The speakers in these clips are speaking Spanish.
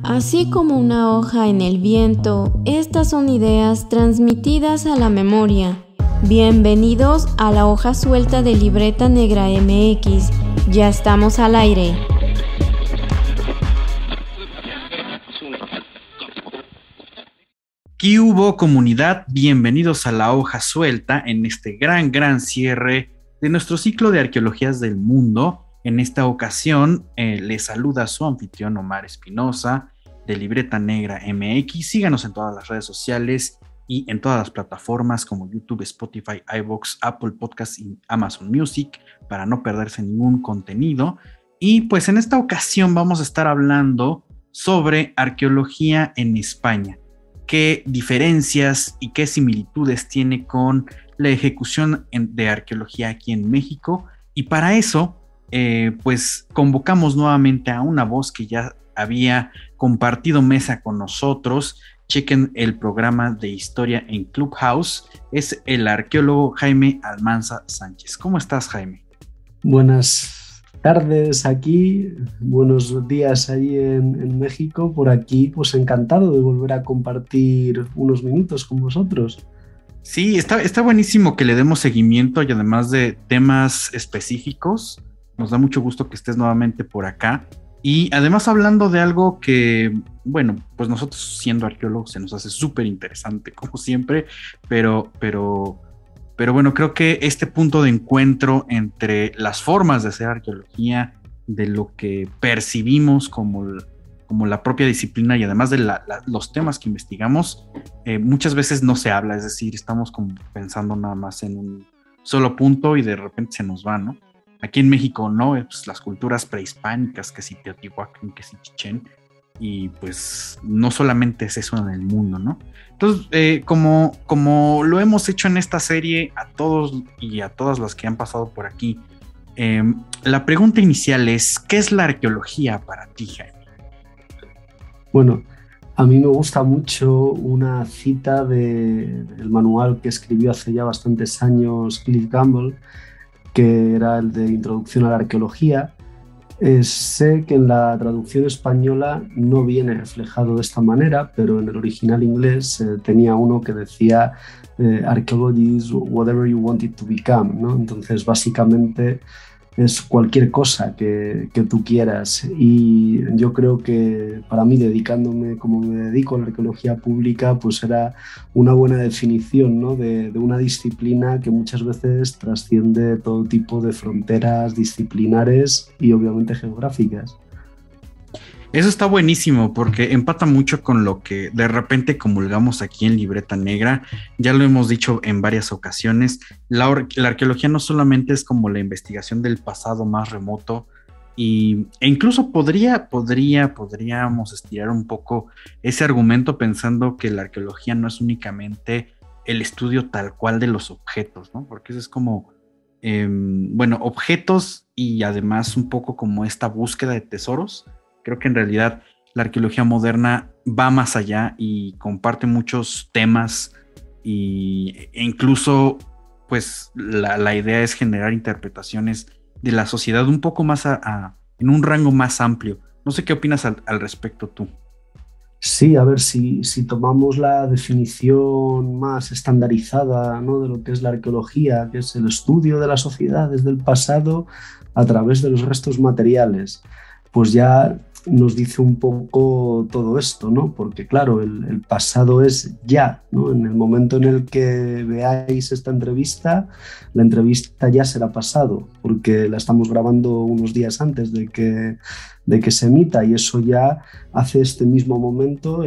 Así como una hoja en el viento, estas son ideas transmitidas a la memoria. Bienvenidos a la hoja suelta de Libreta Negra MX. Ya estamos al aire. ¿Qué hubo, comunidad? Bienvenidos a la hoja suelta en este gran cierre de nuestro ciclo de arqueologías del mundo. En esta ocasión les saluda su anfitrión Omar Espinosa de Libreta Negra MX. Síganos en todas las redes sociales y en todas las plataformas como YouTube, Spotify, iVoox, Apple Podcasts y Amazon Music para no perderse ningún contenido. Y pues en esta ocasión vamos a estar hablando sobre arqueología en España. ¿Qué diferencias y qué similitudes tiene con la ejecución de arqueología aquí en México? Y para eso, pues convocamos nuevamente a una voz que ya había compartido mesa con nosotros. Chequen el programa de historia en Clubhouse. Es el arqueólogo Jaime Almanza Sánchez. ¿Cómo estás, Jaime? Buenas tardes aquí, buenos días allí en México. Por aquí, pues encantado de volver a compartir unos minutos con vosotros. Sí, está buenísimo que le demos seguimiento y además de temas específicos, nos da mucho gusto que estés nuevamente por acá. Y además hablando de algo que, bueno, pues nosotros siendo arqueólogos se nos hace súper interesante, como siempre, pero bueno, creo que este punto de encuentro entre las formas de hacer arqueología, de lo que percibimos como la propia disciplina y además de los temas que investigamos, muchas veces no se habla, es decir, estamos como pensando nada más en un solo punto y de repente se nos va, ¿no? Aquí en México, ¿no? Pues las culturas prehispánicas, que si Teotihuacán, que si Chichén, y pues no solamente es eso en el mundo, ¿no? Entonces, como lo hemos hecho en esta serie a todos y a todas las que han pasado por aquí, la pregunta inicial es, ¿qué es la arqueología para ti, Jaime? Bueno, a mí me gusta mucho una cita del manual que escribió hace ya bastantes años Cliff Gamble, que era el de Introducción a la Arqueología. Sé que en la traducción española no viene reflejado de esta manera, pero en el original inglés tenía uno que decía Archaeology is whatever you want it to become, ¿no? Entonces, básicamente es cualquier cosa que tú quieras, y yo creo que para mí, dedicándome como me dedico a la arqueología pública, pues era una buena definición, ¿no? de una disciplina que muchas veces trasciende todo tipo de fronteras disciplinares y obviamente geográficas. Eso está buenísimo porque empata mucho con lo que de repente comulgamos aquí en Libreta Negra. Ya lo hemos dicho en varias ocasiones, la arqueología no solamente es como la investigación del pasado más remoto e incluso podríamos estirar un poco ese argumento pensando que la arqueología no es únicamente el estudio tal cual de los objetos, ¿no? Porque eso es como, bueno, objetos y además un poco como esta búsqueda de tesoros. Creo que en realidad la arqueología moderna va más allá y comparte muchos temas e incluso pues la idea es generar interpretaciones de la sociedad un poco más en un rango más amplio. No sé qué opinas al respecto tú. Sí, a ver, si tomamos la definición más estandarizada, ¿no?, de lo que es la arqueología, que es el estudio de las sociedades del pasado a través de los restos materiales, pues ya nos dice un poco todo esto, ¿no? Porque claro, el pasado es ya, ¿no? En el momento en el que veáis esta entrevista, la entrevista ya será pasado, porque la estamos grabando unos días antes de que se emita, y eso ya hace este mismo momento,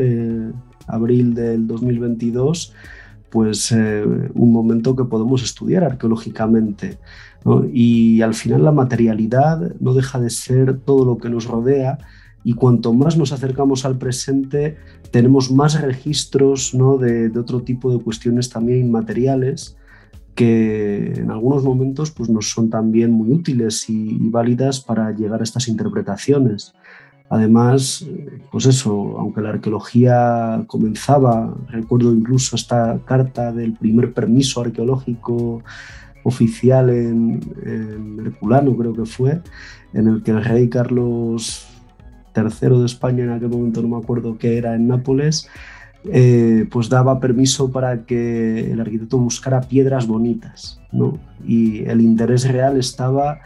abril del 2022, pues un momento que podemos estudiar arqueológicamente, ¿no? Y al final la materialidad no deja de ser todo lo que nos rodea, y cuanto más nos acercamos al presente tenemos más registros, ¿no?, de otro tipo de cuestiones también inmateriales, que en algunos momentos pues, nos son también muy útiles y válidas para llegar a estas interpretaciones. Además, pues eso, aunque la arqueología comenzaba, recuerdo incluso esta carta del primer permiso arqueológico oficial en Herculano, creo que fue, en el que el rey Carlos tercero de España en aquel momento, no me acuerdo qué era, en Nápoles, pues daba permiso para que el arquitecto buscara piedras bonitas, ¿no? Y el interés real estaba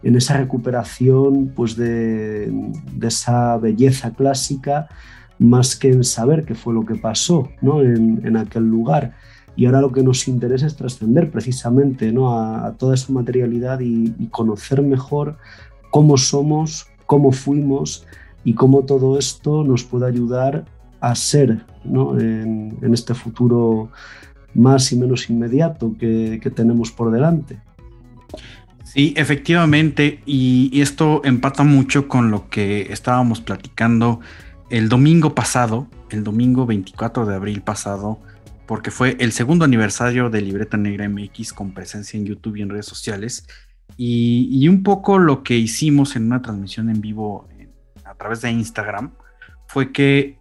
en esa recuperación, pues de esa belleza clásica, más que en saber qué fue lo que pasó, ¿no? en aquel lugar. Y ahora lo que nos interesa es trascender precisamente, ¿no? a toda esa materialidad y conocer mejor cómo somos, cómo fuimos y cómo todo esto nos puede ayudar a ser, ¿no? en este futuro más y menos inmediato que tenemos por delante. Sí, efectivamente, y esto empata mucho con lo que estábamos platicando el domingo pasado, el domingo 24 de abril pasado, porque fue el segundo aniversario de Libreta Negra MX con presencia en YouTube y en redes sociales, y un poco lo que hicimos en una transmisión en vivo a través de Instagram fue que,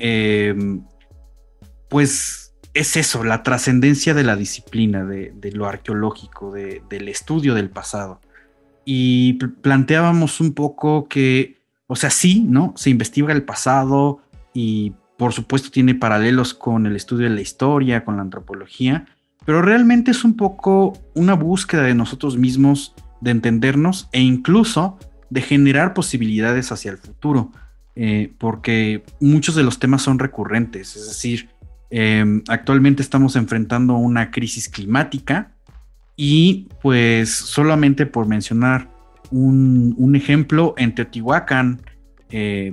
pues, es eso, la trascendencia de la disciplina, de lo arqueológico, del estudio del pasado. Y planteábamos un poco que, o sea, sí, ¿no? Se investiga el pasado y por supuesto tiene paralelos con el estudio de la historia, con la antropología, pero realmente es un poco una búsqueda de nosotros mismos, de entendernos e incluso de generar posibilidades hacia el futuro, porque muchos de los temas son recurrentes, es decir, actualmente estamos enfrentando una crisis climática. Y pues solamente por mencionar un ejemplo, en Teotihuacán,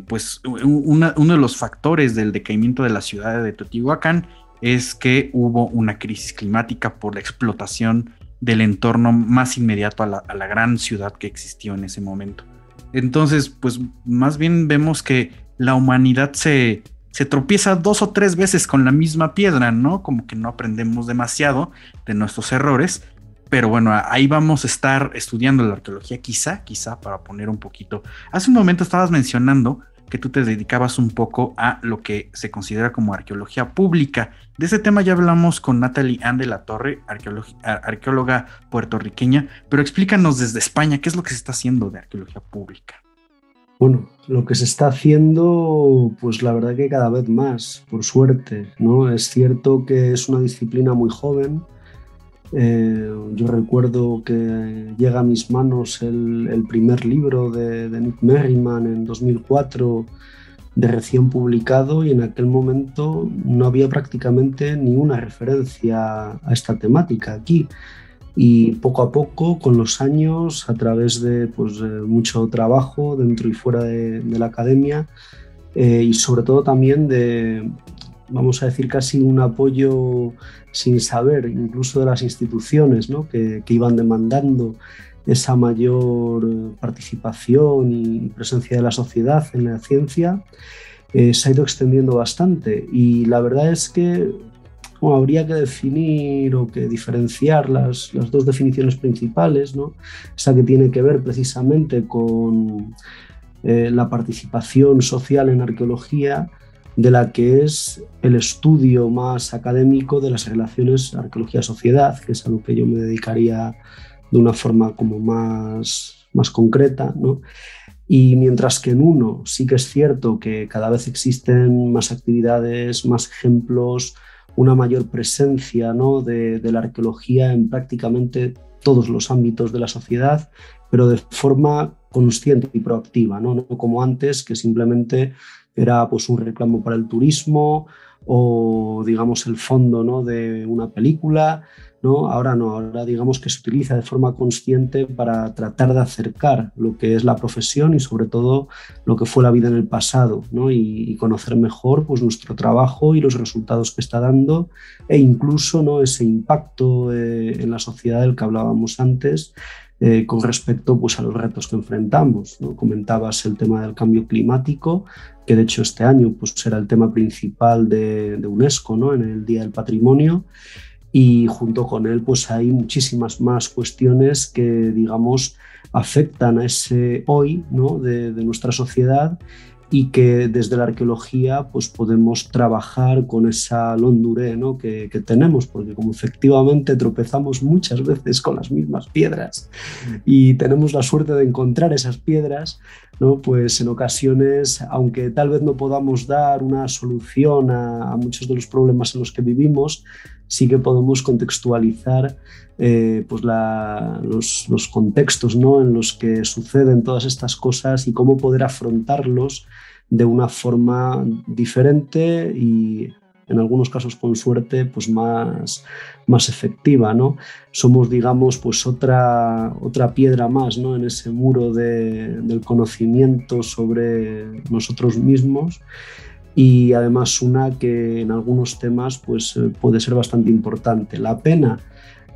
pues uno de los factores del decaimiento de la ciudad de Teotihuacán es que hubo una crisis climática por la explotación del entorno más inmediato a la gran ciudad que existió en ese momento. Entonces, pues más bien vemos que la humanidad se tropieza 2 o 3 veces con la misma piedra, ¿no? Como que no aprendemos demasiado de nuestros errores. Pero bueno, ahí vamos a estar estudiando la arqueología, quizá para poner un poquito. Hace un momento estabas mencionando que tú te dedicabas un poco a lo que se considera como arqueología pública. De ese tema ya hablamos con Natalie Ann de la Torre, arqueóloga puertorriqueña, pero explícanos desde España, ¿qué es lo que se está haciendo de arqueología pública? Bueno, lo que se está haciendo, pues la verdad que cada vez más, por suerte, ¿no? Es cierto que es una disciplina muy joven. Yo recuerdo que llega a mis manos el primer libro de Nick Merriman en 2004, de recién publicado, y en aquel momento no había prácticamente ninguna referencia a esta temática aquí. Y poco a poco, con los años, a través de mucho trabajo dentro y fuera de la academia, y sobre todo también de, vamos a decir, casi un apoyo sin saber, incluso de las instituciones, ¿no? que iban demandando esa mayor participación y presencia de la sociedad en la ciencia, se ha ido extendiendo bastante. Y la verdad es que habría que definir o que diferenciar las dos definiciones principales, ¿no? Esa que tiene que ver precisamente con la participación social en arqueología, de la que es el estudio más académico de las relaciones arqueología-sociedad, que es a lo que yo me dedicaría de una forma como más concreta, ¿no? Y mientras que en uno sí que es cierto que cada vez existen más actividades, más ejemplos, una mayor presencia, ¿no? de la arqueología en prácticamente todos los ámbitos de la sociedad, pero de forma consciente y proactiva, no como antes, que simplemente era pues un reclamo para el turismo o digamos el fondo, ¿no? de una película, ¿no? Ahora no, ahora digamos que se utiliza de forma consciente para tratar de acercar lo que es la profesión y sobre todo lo que fue la vida en el pasado, ¿no? y conocer mejor pues nuestro trabajo y los resultados que está dando, e incluso, ¿no? ese impacto en la sociedad del que hablábamos antes, con respecto pues, a los retos que enfrentamos, ¿no? Comentabas el tema del cambio climático, que de hecho este año pues, será el tema principal de UNESCO, ¿no? en el Día del Patrimonio, y junto con él pues, hay muchísimas más cuestiones que digamos afectan a ese hoy, ¿no? de nuestra sociedad, y que desde la arqueología pues podemos trabajar con esa londuré, ¿no? que tenemos, porque como efectivamente tropezamos muchas veces con las mismas piedras y tenemos la suerte de encontrar esas piedras, ¿no? Pues en ocasiones, aunque tal vez no podamos dar una solución a muchos de los problemas en los que vivimos, sí que podemos contextualizar pues los contextos, ¿no? En los que suceden todas estas cosas y cómo poder afrontarlos de una forma diferente y en algunos casos con suerte pues más efectiva, ¿no? Somos, digamos, pues otra piedra más, ¿no? En ese muro del conocimiento sobre nosotros mismos, y además una que en algunos temas pues puede ser bastante importante. La pena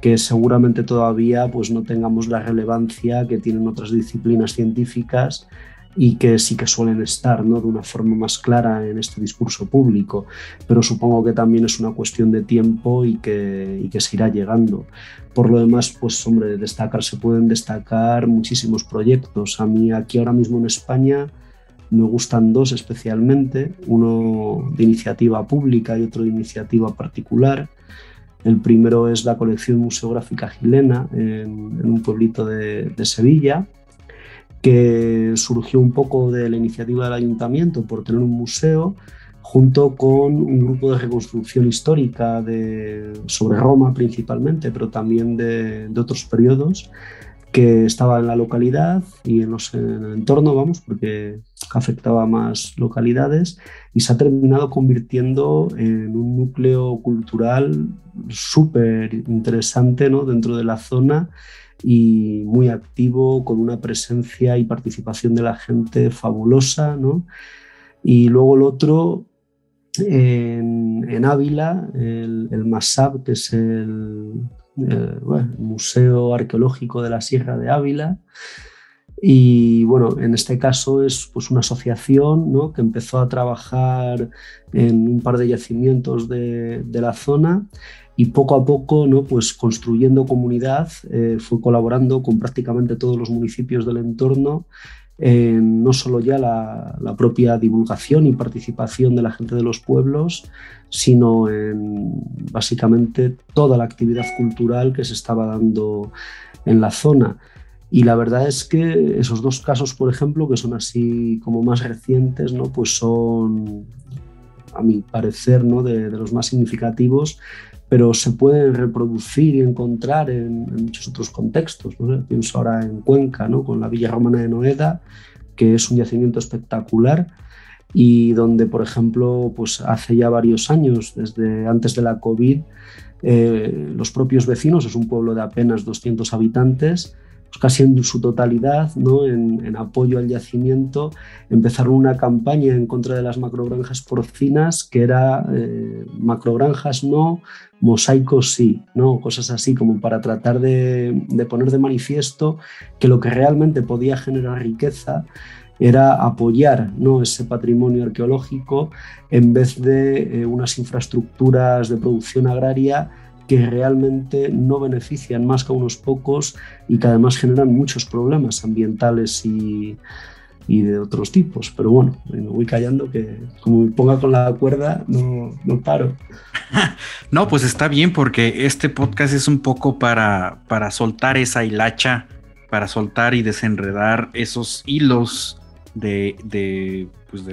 que seguramente todavía pues no tengamos la relevancia que tienen otras disciplinas científicas y que sí que suelen estar, ¿no? De una forma más clara en este discurso público, pero supongo que también es una cuestión de tiempo y que se irá llegando. Por lo demás, pues hombre, se pueden destacar muchísimos proyectos. A mí aquí ahora mismo en España me gustan dos especialmente, uno de iniciativa pública y otro de iniciativa particular. El primero es la colección museográfica Gilena en un pueblito de Sevilla, que surgió un poco de la iniciativa del ayuntamiento por tener un museo, junto con un grupo de reconstrucción histórica sobre Roma principalmente, pero también de otros periodos, que estaba en la localidad y en el entorno, vamos, porque afectaba a más localidades, y se ha terminado convirtiendo en un núcleo cultural súper interesante, ¿no? Dentro de la zona, y muy activo, con una presencia y participación de la gente fabulosa, ¿no? Y luego el otro, en Ávila, el MASAB, que es el Museo Arqueológico de la Sierra de Ávila. Y bueno, en este caso es pues una asociación, ¿no? Que empezó a trabajar en un par de yacimientos de la zona, y poco a poco, ¿no? Pues construyendo comunidad, fue colaborando con prácticamente todos los municipios del entorno, no solo ya la propia divulgación y participación de la gente de los pueblos, sino en básicamente toda la actividad cultural que se estaba dando en la zona. Y la verdad es que esos dos casos, por ejemplo, que son así como más recientes, ¿no? Pues son, a mi parecer, ¿no? de los más significativos, pero se pueden reproducir y encontrar en muchos otros contextos, ¿no? Pienso ahora en Cuenca, ¿no? Con la Villa Romana de Noeda, que es un yacimiento espectacular y donde, por ejemplo, pues hace ya varios años, desde antes de la COVID, los propios vecinos, es un pueblo de apenas 200 habitantes, pues casi en su totalidad, ¿no? en apoyo al yacimiento, empezaron una campaña en contra de las macrogranjas porcinas, que era macrogranjas no, mosaicos sí, ¿no? Cosas así como para tratar de poner de manifiesto que lo que realmente podía generar riqueza era apoyar, ¿no? Ese patrimonio arqueológico, en vez de unas infraestructuras de producción agraria que realmente no benefician más que a unos pocos y que además generan muchos problemas ambientales y de otros tipos. Pero bueno, me voy callando, que como me ponga con la cuerda no paro. No, pues está bien, porque este podcast es un poco para soltar esa hilacha, para soltar y desenredar esos hilos de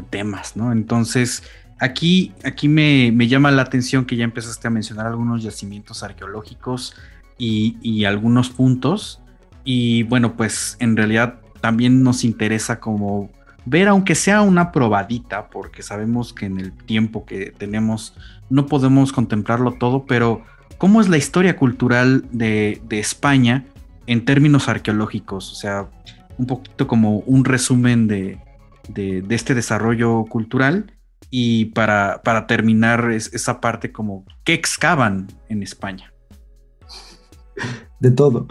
temas, ¿no? Entonces, aquí me llama la atención que ya empezaste a mencionar algunos yacimientos arqueológicos y algunos puntos. Y bueno, pues en realidad también nos interesa como ver, aunque sea una probadita, porque sabemos que en el tiempo que tenemos no podemos contemplarlo todo, pero ¿cómo es la historia cultural de España en términos arqueológicos? O sea, un poquito como un resumen de este desarrollo cultural, y para terminar esa parte, como ¿qué excavan en España? De todo.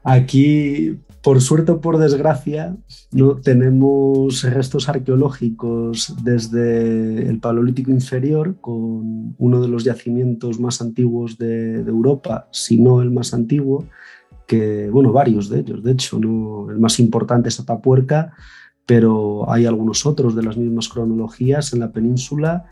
Aquí, por suerte o por desgracia, ¿no? Tenemos restos arqueológicos desde el Paleolítico inferior, con uno de los yacimientos más antiguos de Europa, si no el más antiguo, que, bueno, varios de ellos, de hecho, ¿no? El más importante es Atapuerca, pero hay algunos otros de las mismas cronologías en la península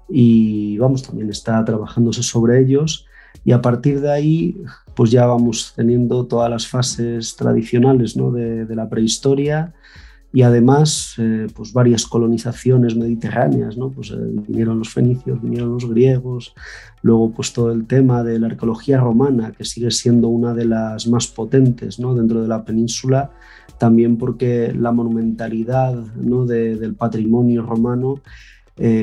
y vamos, también está trabajándose sobre ellos. Y a partir de ahí, pues ya vamos teniendo todas las fases tradicionales, ¿no? de la prehistoria y además pues varias colonizaciones mediterráneas, ¿no? Pues vinieron los fenicios, vinieron los griegos, luego pues todo el tema de la arqueología romana, que sigue siendo una de las más potentes, ¿no? dentro de la península, también porque la monumentalidad, ¿no? del patrimonio romano,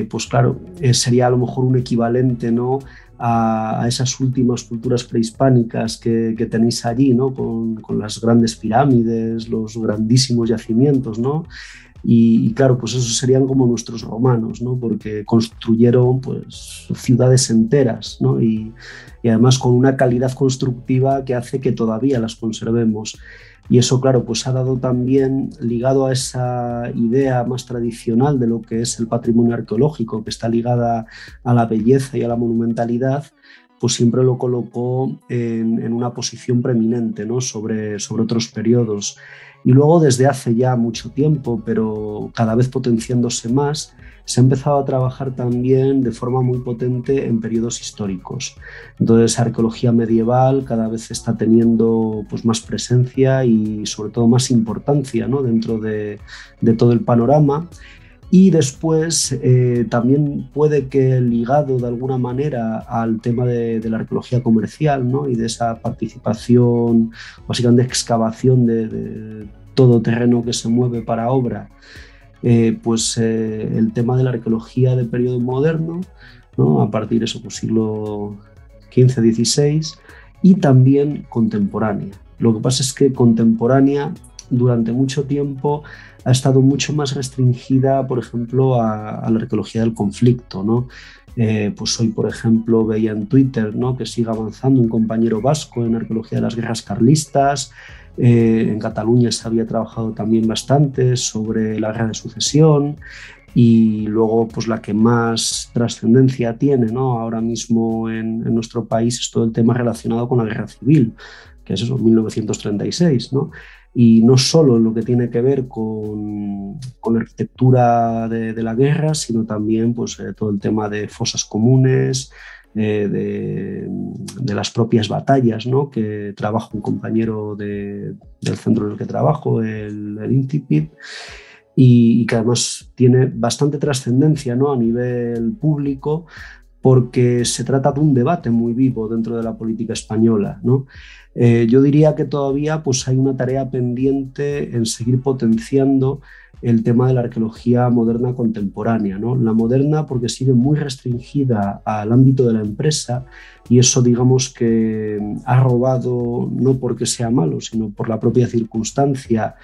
pues claro, sería a lo mejor un equivalente, ¿no? a esas últimas culturas prehispánicas que tenéis allí, ¿no? con las grandes pirámides, los grandísimos yacimientos, ¿no? Y claro, pues esos serían como nuestros romanos, ¿no? Porque construyeron pues, ciudades enteras, ¿no? Y además con una calidad constructiva que hace que todavía las conservemos. Y eso, claro, pues ha dado también, ligado a esa idea más tradicional de lo que es el patrimonio arqueológico, que está ligada a la belleza y a la monumentalidad, pues siempre lo colocó en una posición preeminente, ¿no? sobre otros periodos. Y luego desde hace ya mucho tiempo, pero cada vez potenciándose más, se ha empezado a trabajar también de forma muy potente en periodos históricos. Entonces, arqueología medieval cada vez está teniendo pues, más presencia y sobre todo más importancia, ¿no? dentro de todo el panorama. Y después también puede que ligado de alguna manera al tema de la arqueología comercial, ¿no? y de esa participación, básicamente excavación de todo terreno que se mueve para obra, el tema de la arqueología del periodo moderno, ¿no? a partir de eso, pues, siglo XV-XVI, y también contemporánea. Lo que pasa es que contemporánea durante mucho tiempo ha estado mucho más restringida, por ejemplo, a la arqueología del conflicto, ¿no? Pues hoy, por ejemplo, veía en Twitter, ¿no? que sigue avanzando un compañero vasco en arqueología de las guerras carlistas. En Cataluña se había trabajado también bastante sobre la guerra de sucesión y luego pues la que más trascendencia tiene, ¿no? ahora mismo en nuestro país es todo el tema relacionado con la guerra civil, que es eso, 1936, ¿no? Y no solo en lo que tiene que ver con la arquitectura de la guerra, sino también pues, todo el tema de fosas comunes, de las propias batallas, ¿no? que trabaja un compañero del centro en el que trabajo, el INCIPID, y que además tiene bastante trascendencia, ¿no? a nivel público, porque se trata de un debate muy vivo dentro de la política española, ¿no? Yo diría que todavía pues, hay una tarea pendiente en seguir potenciando el tema de la arqueología moderna contemporánea, ¿no? La moderna porque sigue muy restringida al ámbito de la empresa y eso digamos que ha robado, no porque sea malo, sino por la propia circunstancia,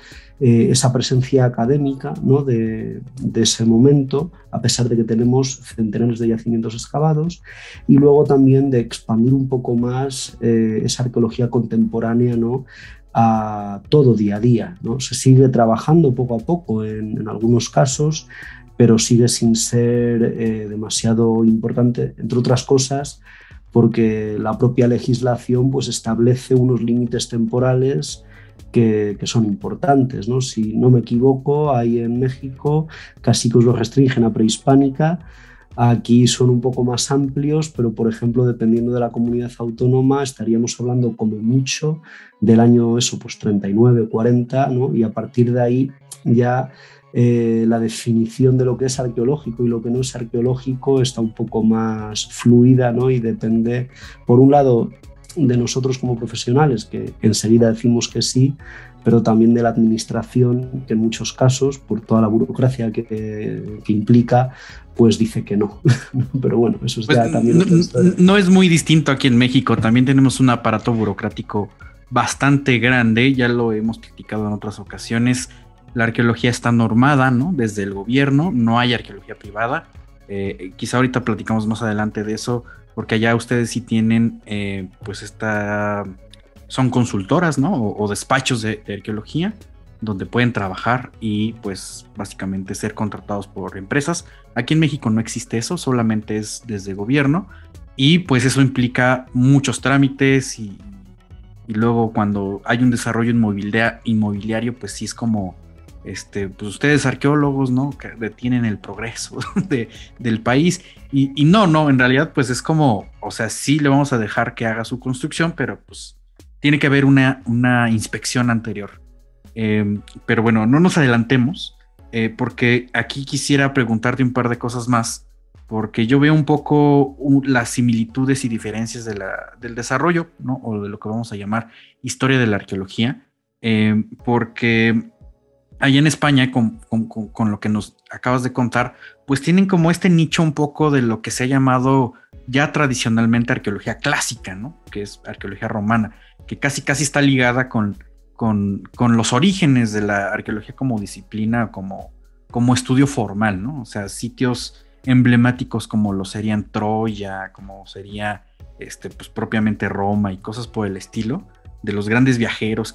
esa presencia académica, ¿no? de ese momento, a pesar de que tenemos centenares de yacimientos excavados, y luego también de expandir un poco más esa arqueología contemporánea, ¿no? a todo día a día, ¿no? Se sigue trabajando poco a poco en algunos casos, pero sigue sin ser demasiado importante, entre otras cosas, porque la propia legislación pues, establece unos límites temporales que son importantes, ¿no? Si no me equivoco, ahí en México casi que os lo restringen a prehispánica. Aquí son un poco más amplios, pero por ejemplo, dependiendo de la comunidad autónoma, estaríamos hablando como mucho del año eso, pues 39, 40, ¿no? Y a partir de ahí ya la definición de lo que es arqueológico y lo que no es arqueológico está un poco más fluida, ¿no? Y depende, por un lado, de nosotros como profesionales, que enseguida decimos que sí, pero también de la administración, que en muchos casos, por toda la burocracia que implica, pues dice que no. Pero bueno, eso es pues ya también... No es muy distinto aquí en México, también tenemos un aparato burocrático bastante grande, ya lo hemos criticado en otras ocasiones. La arqueología está normada, ¿no? Desde el gobierno, no hay arqueología privada. Quizá ahorita platicamos más adelante de eso, porque allá ustedes sí tienen, pues son consultoras, ¿no? O despachos de arqueología, donde pueden trabajar y pues básicamente ser contratados por empresas. Aquí en México no existe eso, solamente es desde gobierno y pues eso implica muchos trámites y luego cuando hay un desarrollo inmobiliario pues sí es como pues ustedes arqueólogos, ¿no? Que detienen el progreso del país. Y no, en realidad pues es como, o sea, sí le vamos a dejar que haga su construcción, pero pues tiene que haber una inspección anterior. Pero bueno, no nos adelantemos, porque aquí quisiera preguntarte un par de cosas más, porque yo veo un poco las similitudes y diferencias del desarrollo, ¿no? O de lo que vamos a llamar historia de la arqueología, porque allá en España, con lo que nos acabas de contar, pues tienen como este nicho un poco de lo que se ha llamado ya tradicionalmente arqueología clásica, ¿no? Que es arqueología romana, que casi está ligada con los orígenes de la arqueología como disciplina, como estudio formal, ¿no? O sea, sitios emblemáticos como lo serían Troya, como sería pues propiamente Roma y cosas por el estilo, de los grandes viajeros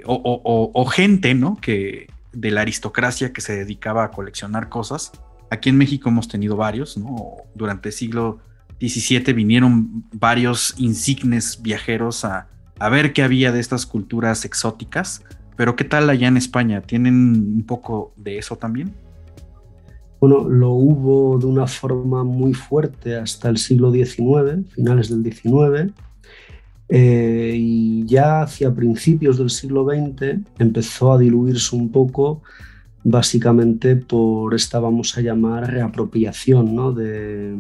o gente, ¿no? Que de la aristocracia que se dedicaba a coleccionar cosas. Aquí en México hemos tenido varios, ¿no? Durante el siglo XVII vinieron varios insignes viajeros a ver qué había de estas culturas exóticas. Pero ¿qué tal allá en España? ¿Tienen un poco de eso también? Bueno, lo hubo de una forma muy fuerte hasta el siglo XIX, finales del XIX, y ya hacia principios del siglo XX empezó a diluirse un poco, básicamente por esta, vamos a llamar, reapropiación, ¿no? de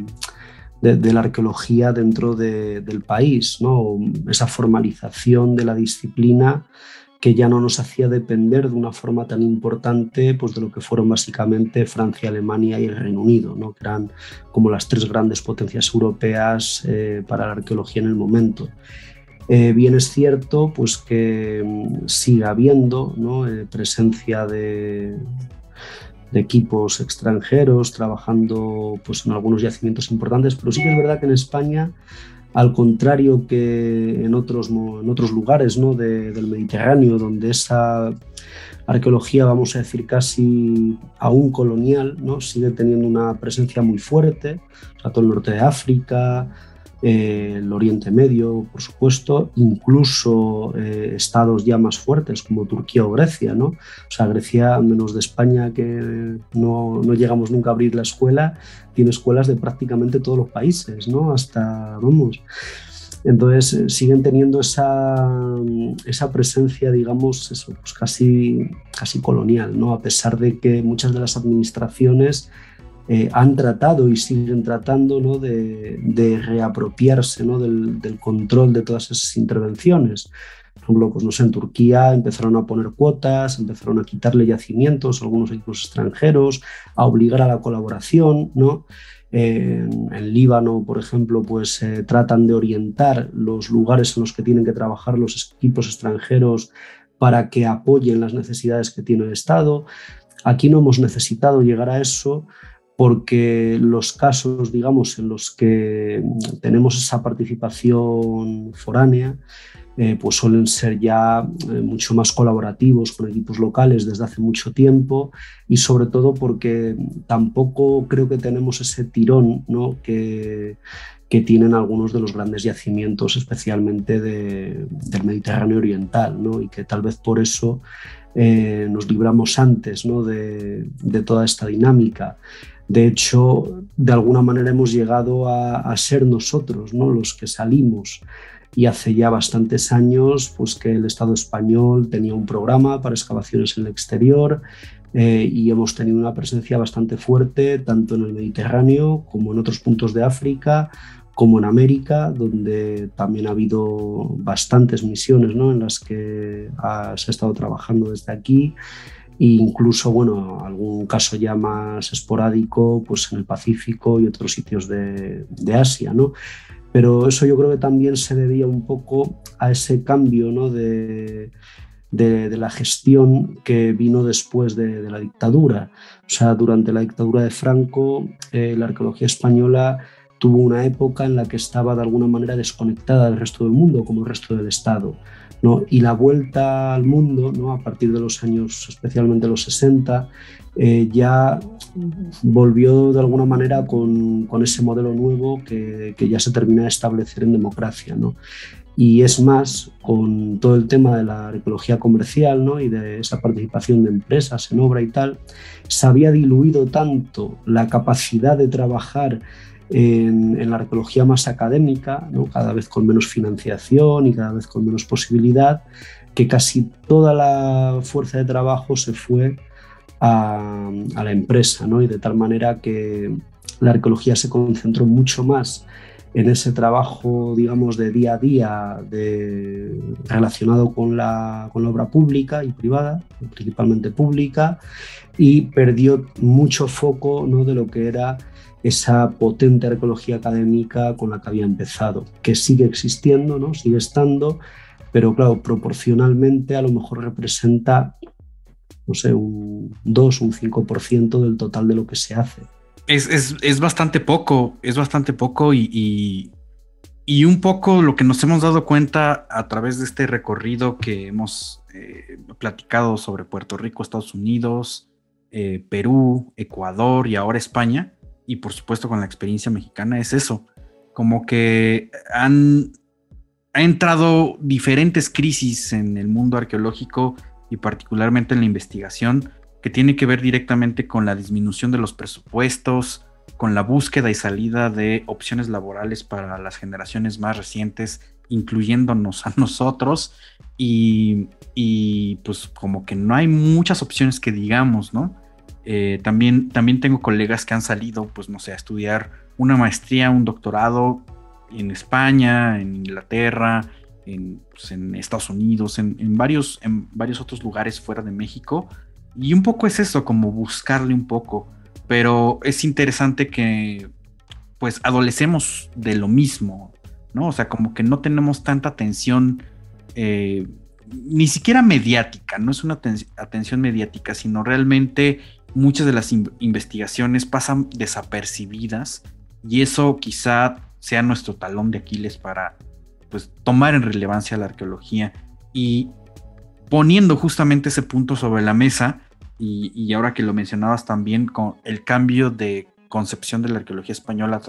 la arqueología dentro del país, ¿no? Esa formalización de la disciplina que ya no nos hacía depender de una forma tan importante pues, de lo que fueron básicamente Francia, Alemania y el Reino Unido, ¿no? Que eran como las tres grandes potencias europeas para la arqueología en el momento. Bien es cierto pues, que sigue habiendo, ¿no? Presencia de equipos extranjeros trabajando pues, en algunos yacimientos importantes, pero sí que es verdad que en España, al contrario que en otros lugares, ¿no? del Mediterráneo, donde esa arqueología, vamos a decir, casi aún colonial, ¿no? Sigue teniendo una presencia muy fuerte, o sea, todo el norte de África, el Oriente Medio, por supuesto, incluso estados ya más fuertes como Turquía o Grecia, ¿no? O sea, Grecia, menos de España, que no llegamos nunca a abrir la escuela, tiene escuelas de prácticamente todos los países, ¿no? Hasta, vamos. Entonces siguen teniendo esa presencia, digamos, eso, pues casi colonial, ¿no? A pesar de que muchas de las administraciones han tratado y siguen tratando, ¿no? de reapropiarse, ¿no? del control de todas esas intervenciones. Por ejemplo, pues no sé, en Turquía empezaron a poner cuotas, empezaron a quitarle yacimientos a algunos equipos extranjeros, a obligar a la colaboración, ¿no? En Líbano, por ejemplo, pues tratan de orientar los lugares en los que tienen que trabajar los equipos extranjeros para que apoyen las necesidades que tiene el Estado. Aquí no hemos necesitado llegar a eso, porque los casos, digamos, en los que tenemos esa participación foránea, pues suelen ser ya mucho más colaborativos con equipos locales desde hace mucho tiempo, y sobre todo porque tampoco creo que tenemos ese tirón, ¿no? que tienen algunos de los grandes yacimientos, especialmente del Mediterráneo oriental, ¿no? Y que tal vez por eso nos libramos antes, ¿no? de toda esta dinámica. De hecho, de alguna manera hemos llegado a ser nosotros, ¿no? Los que salimos. Y hace ya bastantes años pues, que el Estado español tenía un programa para excavaciones en el exterior, y hemos tenido una presencia bastante fuerte tanto en el Mediterráneo como en otros puntos de África, como en América, donde también ha habido bastantes misiones, ¿no? En las que se ha estado trabajando desde aquí. E incluso, bueno, algún caso ya más esporádico pues en el Pacífico y otros sitios de Asia, ¿no? Pero eso yo creo que también se debía un poco a ese cambio, ¿no? de la gestión que vino después de la dictadura. O sea, durante la dictadura de Franco, la arqueología española tuvo una época en la que estaba de alguna manera desconectada del resto del mundo, como el resto del Estado, ¿no? Y la vuelta al mundo, ¿no? A partir de los años, especialmente los 60, ya volvió de alguna manera con ese modelo nuevo que ya se termina de establecer en democracia, ¿no? Y es más, con todo el tema de la arqueología comercial, ¿no? Y de esa participación de empresas en obra y tal, se había diluido tanto la capacidad de trabajar en la arqueología más académica, ¿no? Cada vez con menos financiación y cada vez con menos posibilidad, que casi toda la fuerza de trabajo se fue a la empresa, ¿no? Y de tal manera que la arqueología se concentró mucho más en ese trabajo, digamos, de día a día relacionado con la obra pública y privada, principalmente pública, y perdió mucho foco, ¿no? De lo que era esa potente arqueología académica con la que había empezado, que sigue existiendo, ¿no? Sigue estando, pero claro, proporcionalmente a lo mejor representa, no sé, un 2, un 5% del total de lo que se hace. Es bastante poco, y un poco lo que nos hemos dado cuenta a través de este recorrido que hemos platicado sobre Puerto Rico, Estados Unidos, Perú, Ecuador y ahora España, y por supuesto con la experiencia mexicana, es eso, como que ha entrado diferentes crisis en el mundo arqueológico y particularmente en la investigación, que tiene que ver directamente con la disminución de los presupuestos, con la búsqueda y salida de opciones laborales para las generaciones más recientes, incluyéndonos a nosotros, y pues como que no hay muchas opciones que digamos, ¿no? También tengo colegas que han salido, pues no sé, a estudiar una maestría, un doctorado en España, en Inglaterra, en Estados Unidos, en varios otros lugares fuera de México, y un poco es eso, como buscarle un poco, pero es interesante que pues adolecemos de lo mismo, ¿no? O sea, como que no tenemos tanta atención, ni siquiera mediática, no es una atención mediática, sino realmente muchas de las investigaciones pasan desapercibidas, y eso quizá sea nuestro talón de Aquiles para pues tomar en relevancia la arqueología. Y poniendo justamente ese punto sobre la mesa, y ahora que lo mencionabas también, con el cambio de concepción de la arqueología española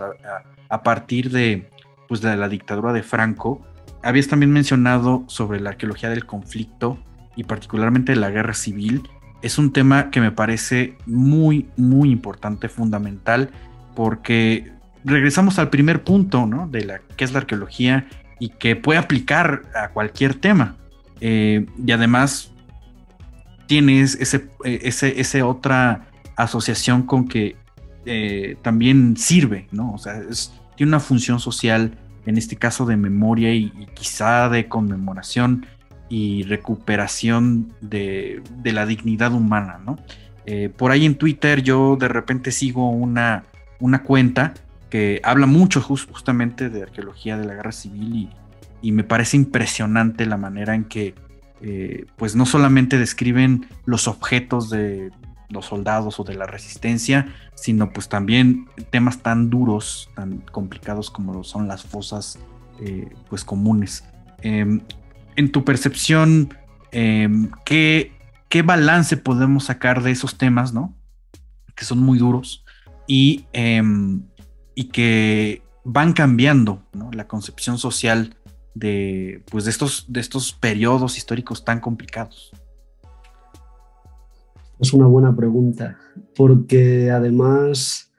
a partir de, pues, de la dictadura de Franco, habías también mencionado sobre la arqueología del conflicto y particularmente de la guerra civil. Es un tema que me parece muy, muy importante, fundamental, porque regresamos al primer punto, ¿no? De qué es la arqueología y que puede aplicar a cualquier tema. Y además tienes ese otra asociación con que también sirve, ¿no? O sea, tiene una función social, en este caso de memoria y quizá de conmemoración y recuperación de la dignidad humana, ¿no? Por ahí en Twitter yo de repente sigo una cuenta que habla mucho justamente de arqueología de la guerra civil, y me parece impresionante la manera en que pues no solamente describen los objetos de los soldados o de la resistencia, sino pues también temas tan duros, tan complicados como lo son las fosas pues comunes. En tu percepción, ¿qué balance podemos sacar de esos temas, ¿no? Que son muy duros y que van cambiando, ¿no? La concepción social de estos periodos históricos tan complicados. Es una buena pregunta, porque además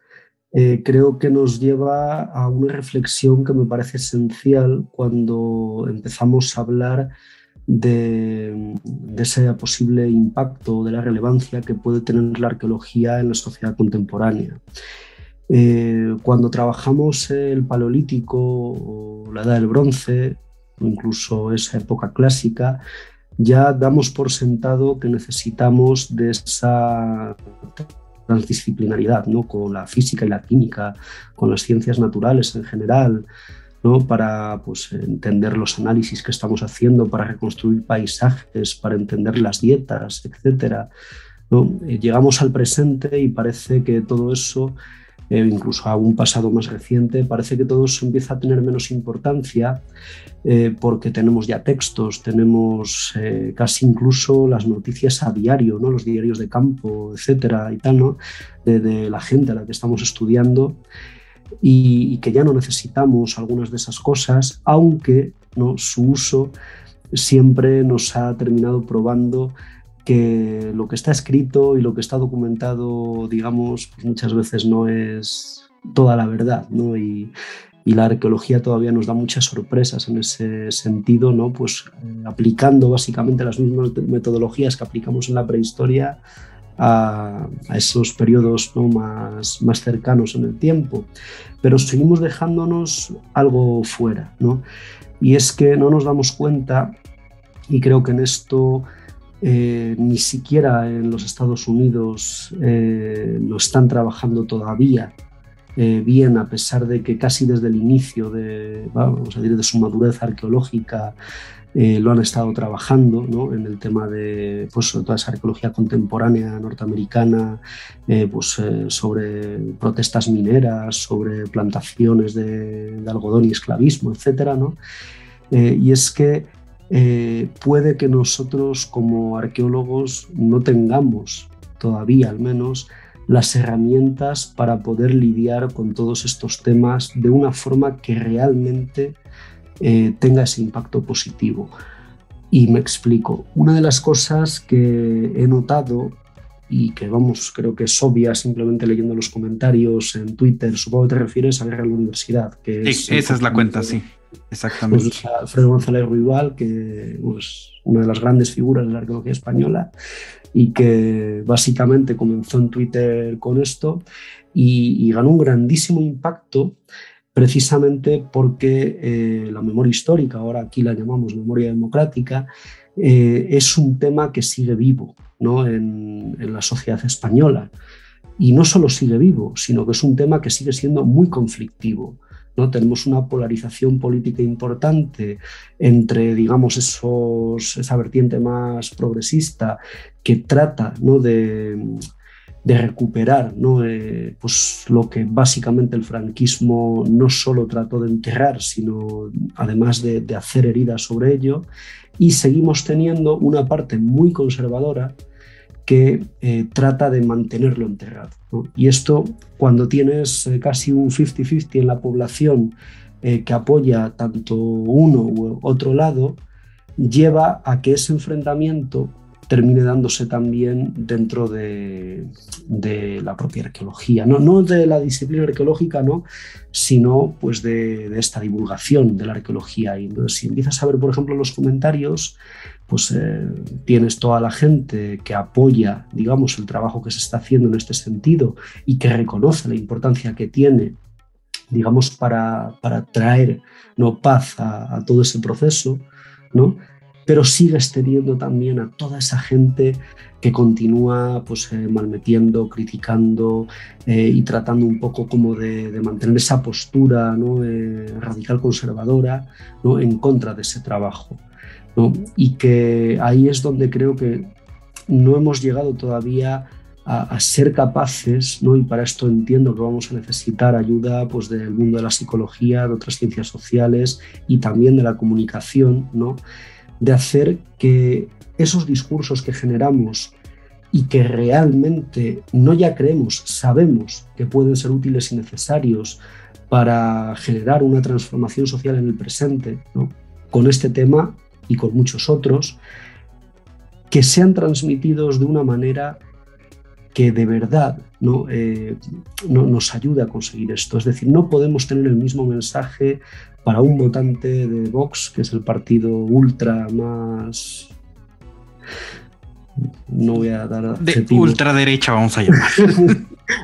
creo que nos lleva a una reflexión que me parece esencial cuando empezamos a hablar de ese posible impacto, de la relevancia que puede tener la arqueología en la sociedad contemporánea. Cuando trabajamos el Paleolítico o la Edad del Bronce, o incluso esa época clásica, ya damos por sentado que necesitamos de esa transdisciplinaridad, ¿no? Con la física y la química, con las ciencias naturales en general, ¿no? Para pues, entender los análisis que estamos haciendo, para reconstruir paisajes, para entender las dietas, etc., ¿no? Llegamos al presente y parece que todo eso, incluso a un pasado más reciente, parece que todo eso empieza a tener menos importancia, porque tenemos ya textos, tenemos casi incluso las noticias a diario, ¿no? Los diarios de campo, etcétera, y tal, ¿no? de la gente a la que estamos estudiando, y que ya no necesitamos algunas de esas cosas, aunque ¿no? Su uso siempre nos ha terminado probando que lo que está escrito y lo que está documentado, digamos, pues muchas veces no es toda la verdad, ¿no? Y la arqueología todavía nos da muchas sorpresas en ese sentido, ¿no? Pues aplicando básicamente las mismas metodologías que aplicamos en la prehistoria a esos periodos, ¿no? más cercanos en el tiempo, pero seguimos dejándonos algo fuera, ¿no? Y es que no nos damos cuenta, y creo que en esto ni siquiera en los Estados Unidos lo están trabajando todavía bien, a pesar de que casi desde el inicio de su madurez arqueológica lo han estado trabajando, ¿no? En el tema de pues, toda esa arqueología contemporánea norteamericana, sobre protestas mineras, sobre plantaciones de algodón y esclavismo, etcétera, ¿no? Y es que puede que nosotros como arqueólogos no tengamos todavía, al menos, las herramientas para poder lidiar con todos estos temas de una forma que realmente tenga ese impacto positivo. Y me explico. Una de las cosas que he notado y que, creo que es obvia simplemente leyendo los comentarios en Twitter, supongo que te refieres a Guerra en la Universidad. Que sí, esa es la cuenta, sí, exactamente. Pues, Alfredo González Ruibal, que pues, una de las grandes figuras de la arqueología española y que básicamente comenzó en Twitter con esto y ganó un grandísimo impacto precisamente porque la memoria histórica, ahora aquí la llamamos memoria democrática, es un tema que sigue vivo, ¿no? en la sociedad española. Y no solo sigue vivo, sino que es un tema que sigue siendo muy conflictivo, ¿no? Tenemos una polarización política importante entre, digamos, esa vertiente más progresista que trata, ¿no? de recuperar, ¿no? Pues lo que básicamente el franquismo no solo trató de enterrar, sino además de hacer heridas sobre ello, y seguimos teniendo una parte muy conservadora que trata de mantenerlo enterrado, ¿no? Y esto, cuando tienes casi un 50-50 en la población que apoya tanto uno u otro lado, lleva a que ese enfrentamiento termine dándose también dentro de la propia arqueología, no de la disciplina arqueológica, ¿no? Sino pues de esta divulgación de la arqueología. Y entonces, si empiezas a ver, por ejemplo, los comentarios, pues tienes toda la gente que apoya, digamos, el trabajo que se está haciendo en este sentido y que reconoce la importancia que tiene, digamos, para traer, ¿no? Paz a todo ese proceso, ¿no? Pero sigues teniendo también a toda esa gente que continúa pues, malmetiendo, criticando y tratando un poco como de mantener esa postura, ¿no? Radical conservadora, ¿no? En contra de ese trabajo, ¿no? Y que ahí es donde creo que no hemos llegado todavía a ser capaces, ¿no? Y para esto entiendo que vamos a necesitar ayuda pues, del mundo de la psicología, de otras ciencias sociales y también de la comunicación, ¿no? De hacer que esos discursos que generamos y que realmente no ya creemos, sabemos que pueden ser útiles y necesarios para generar una transformación social en el presente, ¿no? Con este tema y con muchos otros, que sean transmitidos de una manera que de verdad, ¿no? Nos ayude a conseguir esto. Es decir, no podemos tener el mismo mensaje para un votante de Vox, que es el partido ultra más... No voy a dar adjetivos. De ultraderecha vamos a llamar.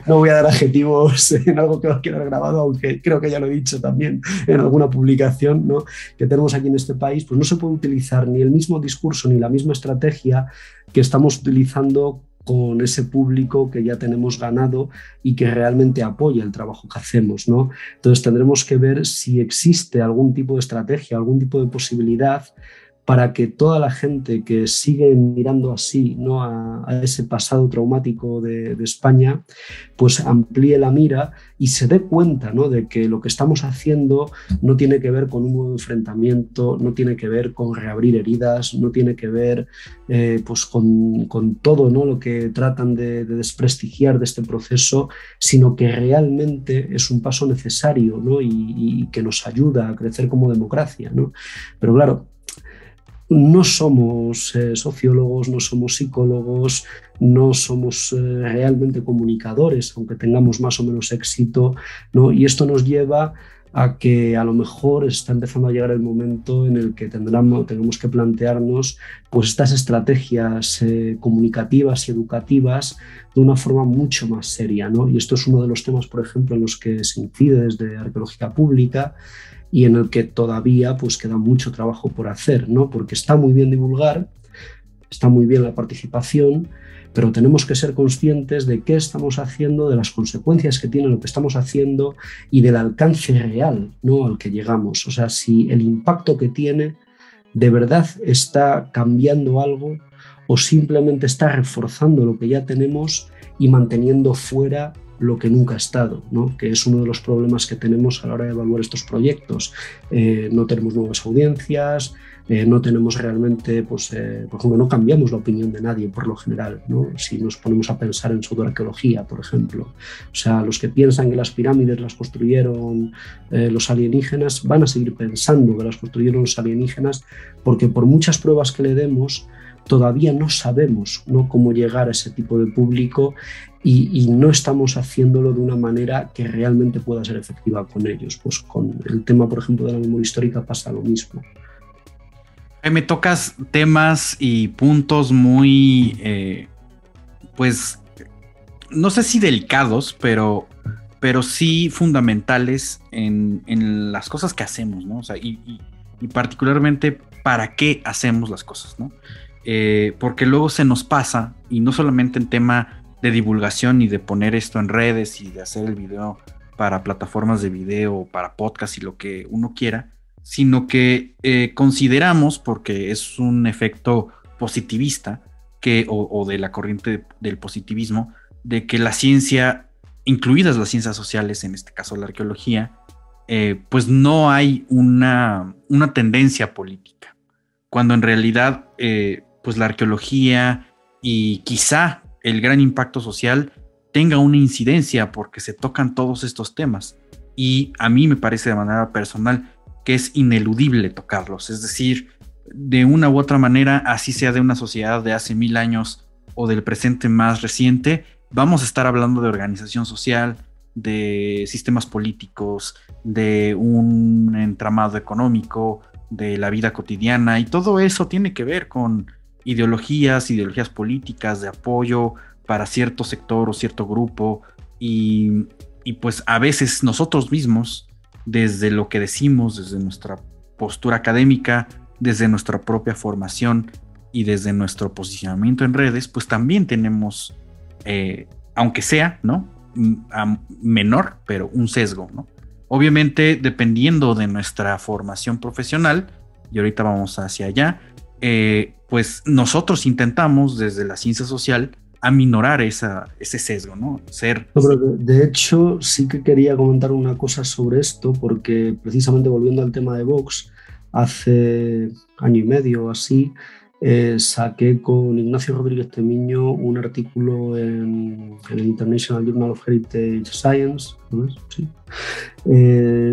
No voy a dar adjetivos en algo que os quiero haber grabado, aunque creo que ya lo he dicho también en alguna publicación, ¿no? Que tenemos aquí en este país. Pues no se puede utilizar ni el mismo discurso ni la misma estrategia que estamos utilizando con ese público que ya tenemos ganado y que realmente apoya el trabajo que hacemos, ¿no? Entonces tendremos que ver si existe algún tipo de estrategia, algún tipo de posibilidad para que toda la gente que sigue mirando así, ¿no?, a ese pasado traumático de España, pues amplíe la mira y se dé cuenta, ¿no?, de que lo que estamos haciendo no tiene que ver con un nuevo enfrentamiento, no tiene que ver con reabrir heridas, no tiene que ver pues con todo, ¿no?, lo que tratan de desprestigiar de este proceso, sino que realmente es un paso necesario, ¿no?, y que nos ayuda a crecer como democracia, ¿no? Pero claro, no somos sociólogos, no somos psicólogos, no somos realmente comunicadores, aunque tengamos más o menos éxito, ¿no? Y esto nos lleva a que a lo mejor está empezando a llegar el momento en el que tenemos que plantearnos pues estas estrategias comunicativas y educativas de una forma mucho más seria, ¿no? Y esto es uno de los temas, por ejemplo, en los que se incide desde Arqueología Pública y en el que todavía pues queda mucho trabajo por hacer, ¿no? Porque está muy bien divulgar, está muy bien la participación, pero tenemos que ser conscientes de qué estamos haciendo, de las consecuencias que tiene lo que estamos haciendo y del alcance real, ¿no?, al que llegamos. O sea, si el impacto que tiene de verdad está cambiando algo o simplemente está reforzando lo que ya tenemos y manteniendo fuera lo que nunca ha estado, ¿no?, que es uno de los problemas que tenemos a la hora de evaluar estos proyectos. No tenemos nuevas audiencias, no tenemos realmente, pues, por ejemplo, no cambiamos la opinión de nadie por lo general, ¿no?, si nos ponemos a pensar en pseudoarqueología, por ejemplo. O sea, los que piensan que las pirámides las construyeron los alienígenas van a seguir pensando que las construyeron los alienígenas, porque por muchas pruebas que le demos, todavía no sabemos, ¿no?, cómo llegar a ese tipo de público y no estamos haciéndolo de una manera que realmente pueda ser efectiva con ellos. Pues con el tema, por ejemplo, de la memoria histórica pasa lo mismo. Me tocas temas y puntos muy, pues, no sé si delicados, pero sí fundamentales en las cosas que hacemos, ¿no? O sea, y particularmente para qué hacemos las cosas, ¿no? Porque luego se nos pasa, y no solamente en tema de divulgación y de poner esto en redes y de hacer el video para plataformas de video, para podcast y lo que uno quiera, sino que consideramos, porque es un efecto positivista o de la corriente del positivismo, de que la ciencia, incluidas las ciencias sociales, en este caso la arqueología, pues no hay una tendencia política, cuando en realidad pues la arqueología y quizá el gran impacto social tenga una incidencia porque se tocan todos estos temas, y a mí me parece de manera personal que es ineludible tocarlos. Es decir, de una u otra manera, así sea de una sociedad de hace 1000 años o del presente más reciente, vamos a estar hablando de organización social, de sistemas políticos, de un entramado económico, de la vida cotidiana, y todo eso tiene que ver con ideologías políticas de apoyo para cierto sector o cierto grupo, y pues a veces nosotros mismos, desde lo que decimos, desde nuestra postura académica, desde nuestra propia formación y desde nuestro posicionamiento en redes, pues también tenemos, aunque sea, ¿no?, menor, pero un sesgo, ¿no? Obviamente, dependiendo de nuestra formación profesional, y ahorita vamos hacia allá, pues nosotros intentamos desde la ciencia social aminorar ese sesgo, ¿no? Pero de hecho, sí que quería comentar una cosa sobre esto, porque precisamente volviendo al tema de Vox, hace año y medio o así, saqué con Ignacio Rodríguez Temiño un artículo en el International Journal of Heritage Science, ¿no es? Sí.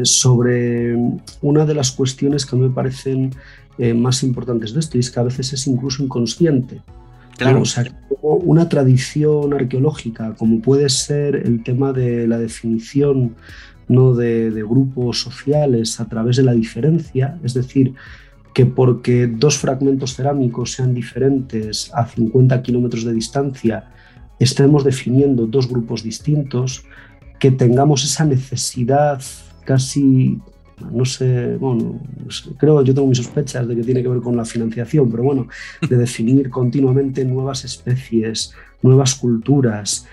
Sobre una de las cuestiones que me parecen más importantes de esto, y es que a veces es incluso inconsciente. Claro. O sea, como una tradición arqueológica, como puede ser el tema de la definición, ¿no?, de grupos sociales a través de la diferencia, es decir, que porque dos fragmentos cerámicos sean diferentes a 50 kilómetros de distancia, estemos definiendo dos grupos distintos, que tengamos esa necesidad casi, no sé, bueno, creo, yo tengo mis sospechas de que tiene que ver con la financiación, pero bueno, de definir continuamente nuevas especies, nuevas culturas,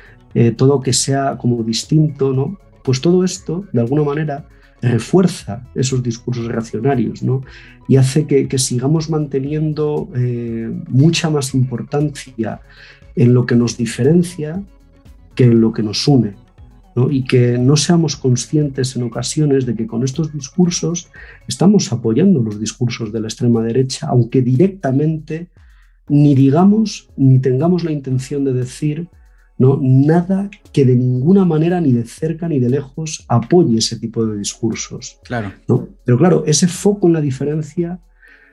todo que sea como distinto, ¿no? Pues todo esto, de alguna manera, refuerza esos discursos reaccionarios, ¿no? Y hace que sigamos manteniendo mucha más importancia en lo que nos diferencia que en lo que nos une, ¿no? Y que no seamos conscientes en ocasiones de que con estos discursos estamos apoyando los discursos de la extrema derecha, aunque directamente ni digamos ni tengamos la intención de decir, ¿no?, nada que de ninguna manera, ni de cerca ni de lejos, apoye ese tipo de discursos. Claro. ¿No? Pero claro, ese foco en la diferencia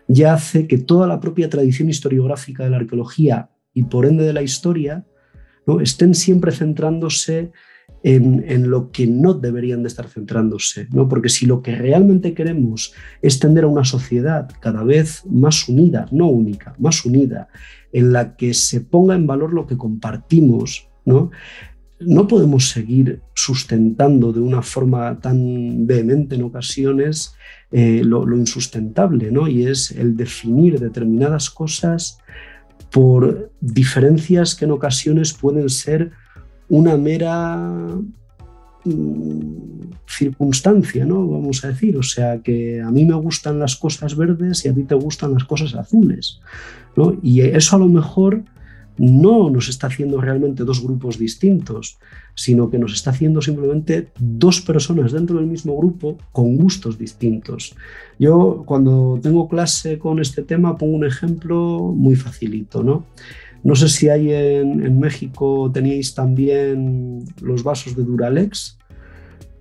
ya hace que toda la propia tradición historiográfica de la arqueología y por ende de la historia, ¿no?, estén siempre centrándose en lo que no deberían de estar centrándose, ¿no? Porque si lo que realmente queremos es tender a una sociedad cada vez más unida, no única, más unida, en la que se ponga en valor lo que compartimos, ¿no? No podemos seguir sustentando de una forma tan vehemente en ocasiones lo insustentable, ¿no? Y es el definir determinadas cosas por diferencias que en ocasiones pueden ser una mera circunstancia, ¿no? Vamos a decir, o sea, que a mí me gustan las cosas verdes y a ti te gustan las cosas azules, ¿no? Y eso a lo mejor no nos está haciendo realmente dos grupos distintos, sino que nos está haciendo simplemente dos personas dentro del mismo grupo con gustos distintos. Yo, cuando tengo clase con este tema, pongo un ejemplo muy facilito, ¿no? No sé si hay en México teníais también los vasos de Duralex,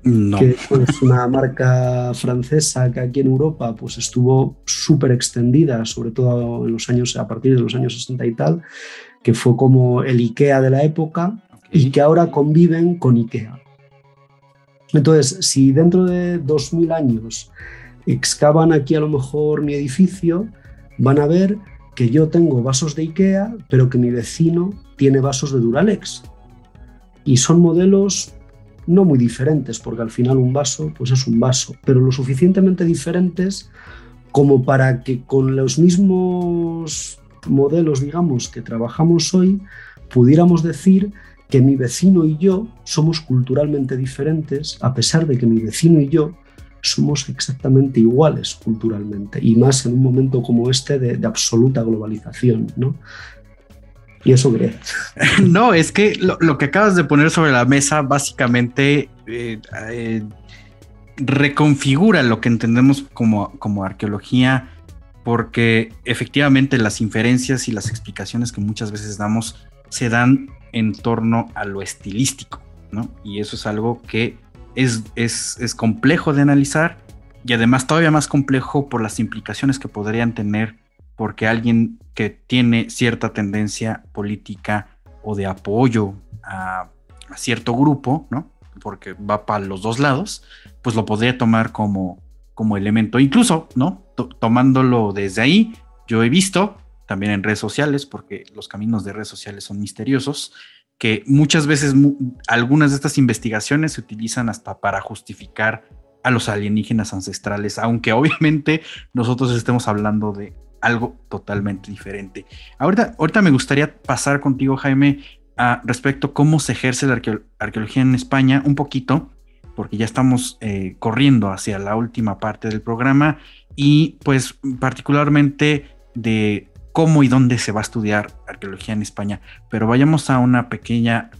No. que es una marca francesa que aquí en Europa pues estuvo súper extendida, sobre todo en los años, a partir de los años 60 y tal, que fue como el IKEA de la época, y que ahora conviven con IKEA. Entonces, si dentro de 2000 años excavan aquí a lo mejor mi edificio, van a ver que yo tengo vasos de IKEA, pero que mi vecino tiene vasos de Duralex. Y son modelos no muy diferentes, porque al final un vaso pues es un vaso, pero lo suficientemente diferentes como para que con los mismos modelos, digamos, que trabajamos hoy, pudiéramos decir que mi vecino y yo somos culturalmente diferentes, a pesar de que mi vecino y yo somos exactamente iguales culturalmente, y más en un momento como este de absoluta globalización, ¿no? ¿Y eso qué? No, es que lo que acabas de poner sobre la mesa básicamente reconfigura lo que entendemos como arqueología, porque efectivamente las inferencias y las explicaciones que muchas veces damos se dan en torno a lo estilístico, ¿no? Y eso es algo que es complejo de analizar, y además todavía más complejo por las implicaciones que podrían tener, porque alguien que tiene cierta tendencia política o de apoyo a cierto grupo, ¿no?, porque va para los dos lados, pues lo podría tomar como elemento, incluso, ¿no?, tomándolo desde ahí. Yo he visto también en redes sociales, porque los caminos de redes sociales son misteriosos, que muchas veces algunas de estas investigaciones se utilizan hasta para justificar a los alienígenas ancestrales, aunque obviamente nosotros estemos hablando de algo totalmente diferente. Ahorita me gustaría pasar contigo, Jaime, respecto a cómo se ejerce la arqueología en España un poquito, porque ya estamos corriendo hacia la última parte del programa, y pues particularmente de cómo y dónde se va a estudiar arqueología en España. Pero vayamos a una pequeña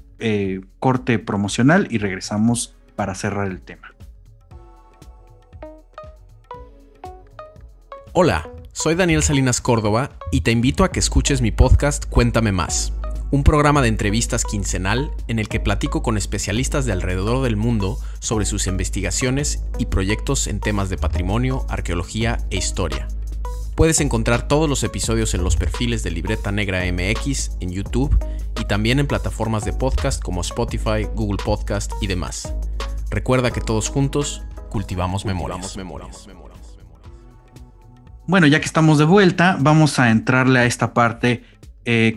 corte promocional y regresamos para cerrar el tema. Hola, soy Daniel Salinas Córdoba y te invito a que escuches mi podcast Cuéntame Más, un programa de entrevistas quincenal en el que platico con especialistas de alrededor del mundo sobre sus investigaciones y proyectos en temas de patrimonio, arqueología e historia. Puedes encontrar todos los episodios en los perfiles de Libreta Negra MX en YouTube y también en plataformas de podcast como Spotify, Google Podcast y demás. Recuerda que todos juntos cultivamos memorias. Bueno, ya que estamos de vuelta, vamos a entrarle a esta parte.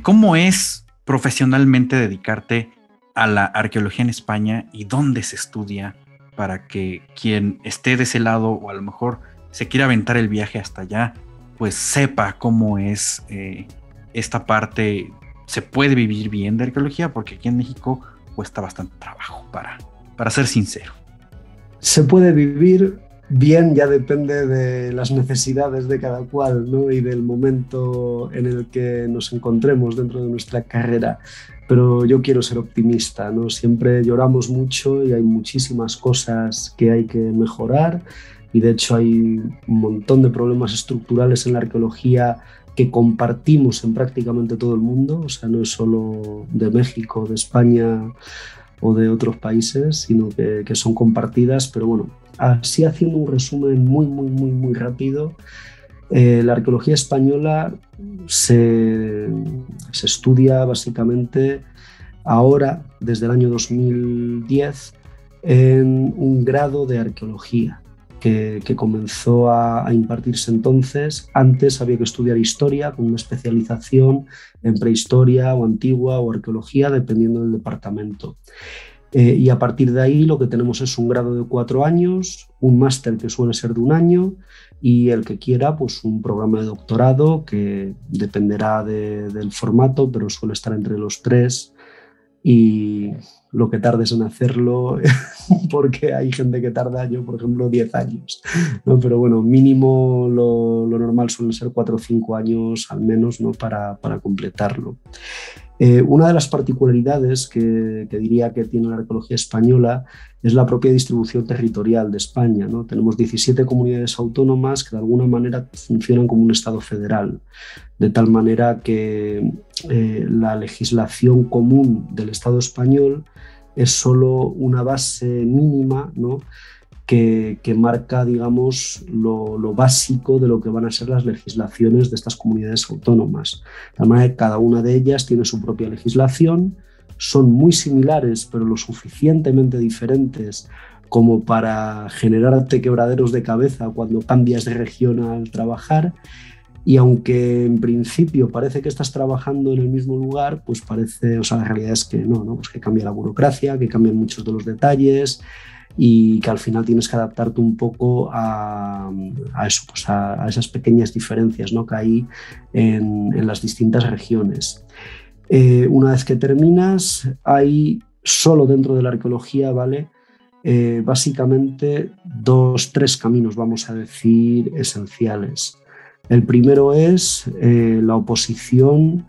¿Cómo es profesionalmente dedicarte a la arqueología en España y dónde se estudia, para que quien esté de ese lado o a lo mejor se quiera aventar el viaje hasta allá, pues sepa cómo es esta parte? ¿Se puede vivir bien de arqueología? Porque aquí en México cuesta bastante trabajo, para ser sincero. Se puede vivir bien, ya depende de las necesidades de cada cual, ¿no? Y del momento en el que nos encontremos dentro de nuestra carrera. Pero yo quiero ser optimista, ¿no? Siempre lloramos mucho y hay muchísimas cosas que hay que mejorar, y de hecho hay un montón de problemas estructurales en la arqueología que compartimos en prácticamente todo el mundo. O sea, no es solo de México, de España o de otros países, sino que son compartidas. Pero bueno, así haciendo un resumen muy rápido, la arqueología española se estudia básicamente ahora, desde el año 2010, en un grado de arqueología que comenzó a impartirse entonces. Antes había que estudiar historia con una especialización en prehistoria o antigua o arqueología, dependiendo del departamento. Y a partir de ahí lo que tenemos es un grado de 4 años, un máster que suele ser de 1 año, y el que quiera, pues un programa de doctorado que dependerá del formato, pero suele estar entre los 3 y lo que tardes en hacerlo, porque hay gente que tarda, yo por ejemplo, 10 años, ¿no? Pero bueno, mínimo lo normal suelen ser 4 o 5 años al menos, ¿no? para completarlo. Una de las particularidades que diría que tiene la arqueología española es la propia distribución territorial de España, ¿no? Tenemos 17 comunidades autónomas que de alguna manera funcionan como un Estado federal, de tal manera que la legislación común del Estado español es solo una base mínima, ¿no? que marca, digamos, lo básico de lo que van a ser las legislaciones de estas comunidades autónomas. De tal manera que cada una de ellas tiene su propia legislación, son muy similares, pero lo suficientemente diferentes como para generarte quebraderos de cabeza cuando cambias de región al trabajar. Y aunque en principio parece que estás trabajando en el mismo lugar, pues parece, o sea, la realidad es que no, pues que cambia la burocracia, que cambian muchos de los detalles, y que al final tienes que adaptarte un poco a eso, pues a esas pequeñas diferencias, ¿no? que hay en las distintas regiones. Una vez que terminas, hay solo dentro de la arqueología, ¿vale? Básicamente 2-3 caminos, vamos a decir, esenciales. El primero es la oposición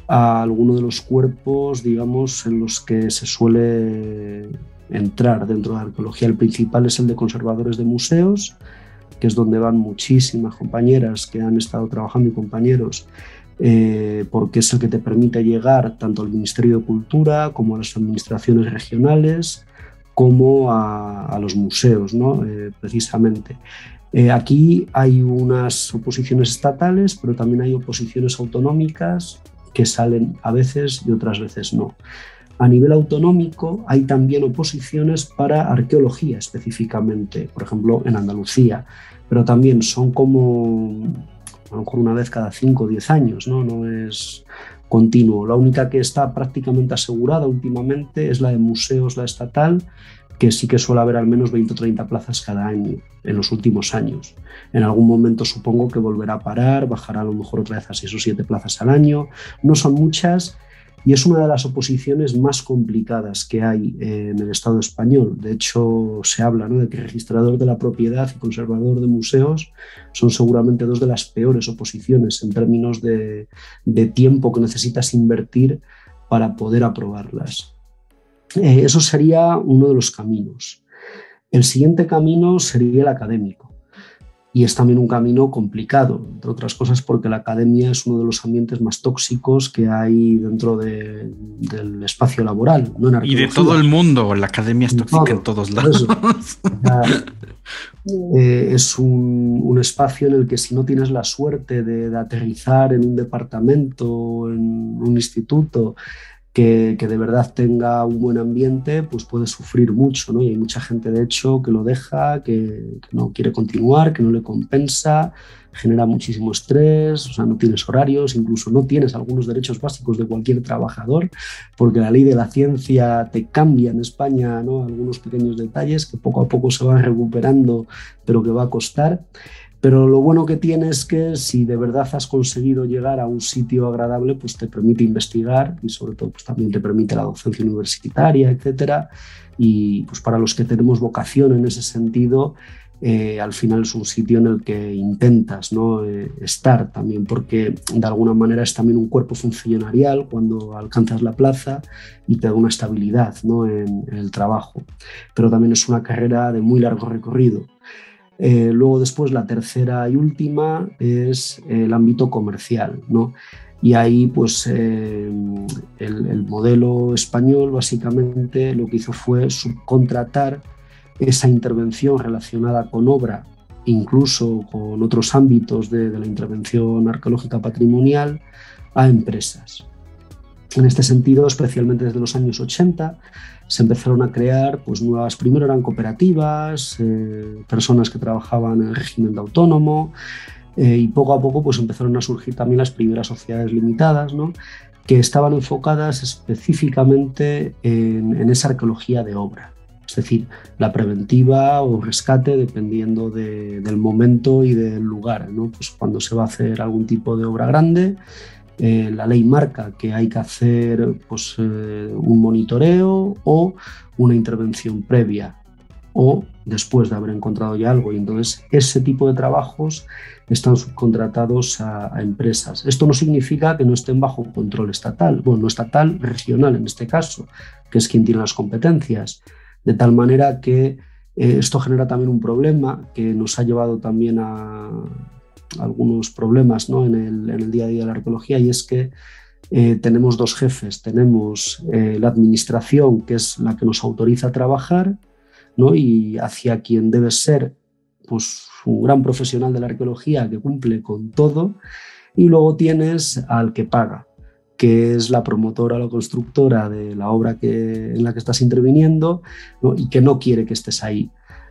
a alguno de los cuerpos, digamos, en los que se suele entrar dentro de la arqueología. El principal es el de conservadores de museos, que es donde van muchísimas compañeras que han estado trabajando y compañeros, porque es el que te permite llegar tanto al Ministerio de Cultura como a las administraciones regionales, como a los museos, ¿no? Precisamente. Aquí hay unas oposiciones estatales, pero también hay oposiciones autonómicas que salen a veces y otras veces no. A nivel autonómico hay también oposiciones para arqueología específicamente, por ejemplo en Andalucía, pero también son como a lo mejor una vez cada 5 o 10 años, ¿no? No es continuo. La única que está prácticamente asegurada últimamente es la de museos, la estatal, que sí que suele haber al menos 20 o 30 plazas cada año en los últimos años. En algún momento supongo que volverá a parar, bajará a lo mejor otra vez a 6 o 7 plazas al año. No son muchas, y es una de las oposiciones más complicadas que hay en el Estado español. De hecho, se habla, ¿no?, de que registrador de la propiedad y conservador de museos son seguramente 2 de las peores oposiciones en términos de tiempo que necesitas invertir para poder aprobarlas. Eso sería uno de los caminos. El siguiente camino sería el académico. Y es también un camino complicado, entre otras cosas porque la academia es uno de los ambientes más tóxicos que hay dentro del espacio laboral, ¿no? En arqueología. Y de todo el mundo, la academia es tóxica en todos lados. Es un espacio en el que si no tienes la suerte de aterrizar en un departamento, en un instituto, que de verdad tenga un buen ambiente, pues puede sufrir mucho, ¿no? Y hay mucha gente, de hecho, que lo deja, que no quiere continuar, que no le compensa, genera muchísimo estrés, o sea, no tienes horarios, incluso no tienes algunos derechos básicos de cualquier trabajador, porque la ley de la ciencia te cambia en España, ¿no?, algunos pequeños detalles que poco a poco se van recuperando, pero que va a costar. Pero lo bueno que tiene es que si de verdad has conseguido llegar a un sitio agradable, pues te permite investigar y sobre todo pues también te permite la docencia universitaria, etcétera. Y pues para los que tenemos vocación en ese sentido, al final es un sitio en el que intentas, ¿no? Estar también, porque de alguna manera es también un cuerpo funcionarial cuando alcanzas la plaza y te da una estabilidad, ¿no? en el trabajo. Pero también es una carrera de muy largo recorrido. Luego después la tercera y última es el ámbito comercial, ¿no? Y ahí pues el modelo español básicamente lo que hizo fue subcontratar esa intervención relacionada con obra, incluso con otros ámbitos de la intervención arqueológica patrimonial, a empresas. En este sentido, especialmente desde los años 80, se empezaron a crear pues, nuevas, primero eran cooperativas, personas que trabajaban en el régimen de autónomo, y poco a poco pues, empezaron a surgir también las primeras sociedades limitadas, ¿no? Que estaban enfocadas específicamente en esa arqueología de obra. Es decir, la preventiva o rescate dependiendo del momento y del lugar, ¿no? Pues cuando se va a hacer algún tipo de obra grande, la ley marca que hay que hacer pues, un monitoreo o una intervención previa o después de haber encontrado ya algo. Y entonces ese tipo de trabajos están subcontratados a empresas. Esto no significa que no estén bajo control estatal, bueno, no estatal, regional en este caso, que es quien tiene las competencias. De tal manera que esto genera también un problema que nos ha llevado también a algunos problemas, ¿no? en el día a día de la arqueología, y es que tenemos dos jefes. Tenemos la administración, que es la que nos autoriza a trabajar, ¿no? Y hacia quien debe ser pues, un gran profesional de la arqueología que cumple con todo, y luego tienes al que paga, que es la promotora o la constructora de la obra en la que estás interviniendo, ¿no? Y que no quiere que estés ahí.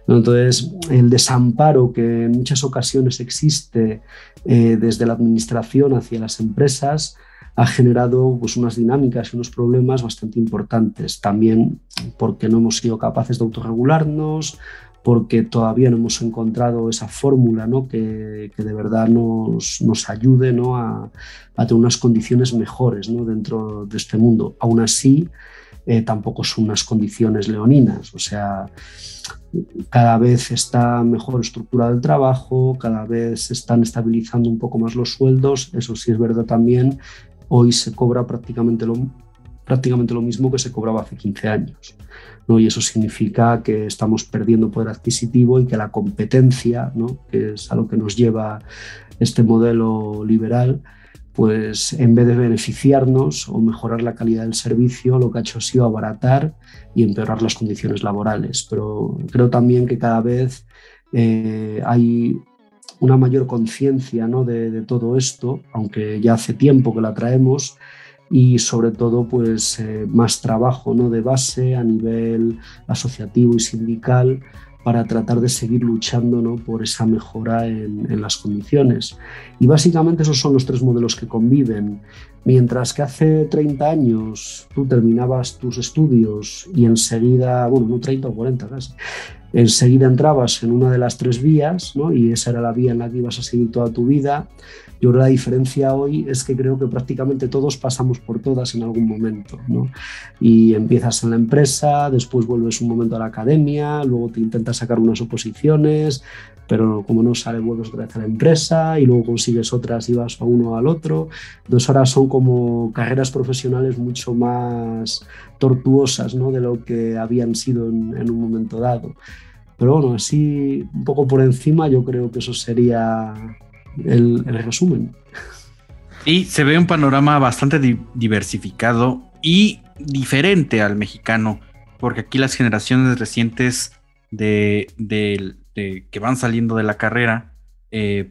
Entonces, el desamparo que en muchas ocasiones existe desde la administración hacia las empresas ha generado pues, unas dinámicas y unos problemas bastante importantes. También porque no hemos sido capaces de autorregularnos, porque todavía no hemos encontrado esa fórmula, ¿no? que de verdad nos ayude, ¿no? a tener unas condiciones mejores, ¿no? dentro de este mundo. Aún así, tampoco son unas condiciones leoninas, o sea, cada vez está mejor estructurado el trabajo, cada vez se están estabilizando un poco más los sueldos. Eso sí es verdad también, hoy se cobra prácticamente lo mismo que se cobraba hace 15 años, ¿no? Y eso significa que estamos perdiendo poder adquisitivo y que la competencia, ¿no? que es a lo que nos lleva este modelo liberal, pues en vez de beneficiarnos o mejorar la calidad del servicio, lo que ha hecho ha sido abaratar y empeorar las condiciones laborales. Pero creo también que cada vez hay una mayor conciencia, ¿no? de todo esto, aunque ya hace tiempo que la traemos, y sobre todo pues, más trabajo, ¿no? de base a nivel asociativo y sindical para tratar de seguir luchando, ¿no? por esa mejora en las condiciones. Y básicamente esos son los tres modelos que conviven. Mientras que hace 30 años tú terminabas tus estudios y enseguida, bueno, no 30 o 40 casi, enseguida entrabas en una de las tres vías, ¿no? y esa era la vía en la que ibas a seguir toda tu vida. Yo creo que la diferencia hoy es que creo que prácticamente todos pasamos por todas en algún momento, ¿no? Y empiezas en la empresa, después vuelves un momento a la academia, luego te intentas sacar unas oposiciones, pero como no sale, vuelves otra vez a la empresa y luego consigues otras y vas a uno al otro. Entonces ahora son como carreras profesionales mucho más tortuosas, ¿no? de lo que habían sido en un momento dado. Pero bueno, así un poco por encima yo creo que eso sería el resumen. Y se ve un panorama bastante diversificado y diferente al mexicano, porque aquí las generaciones recientes de que van saliendo de la carrera,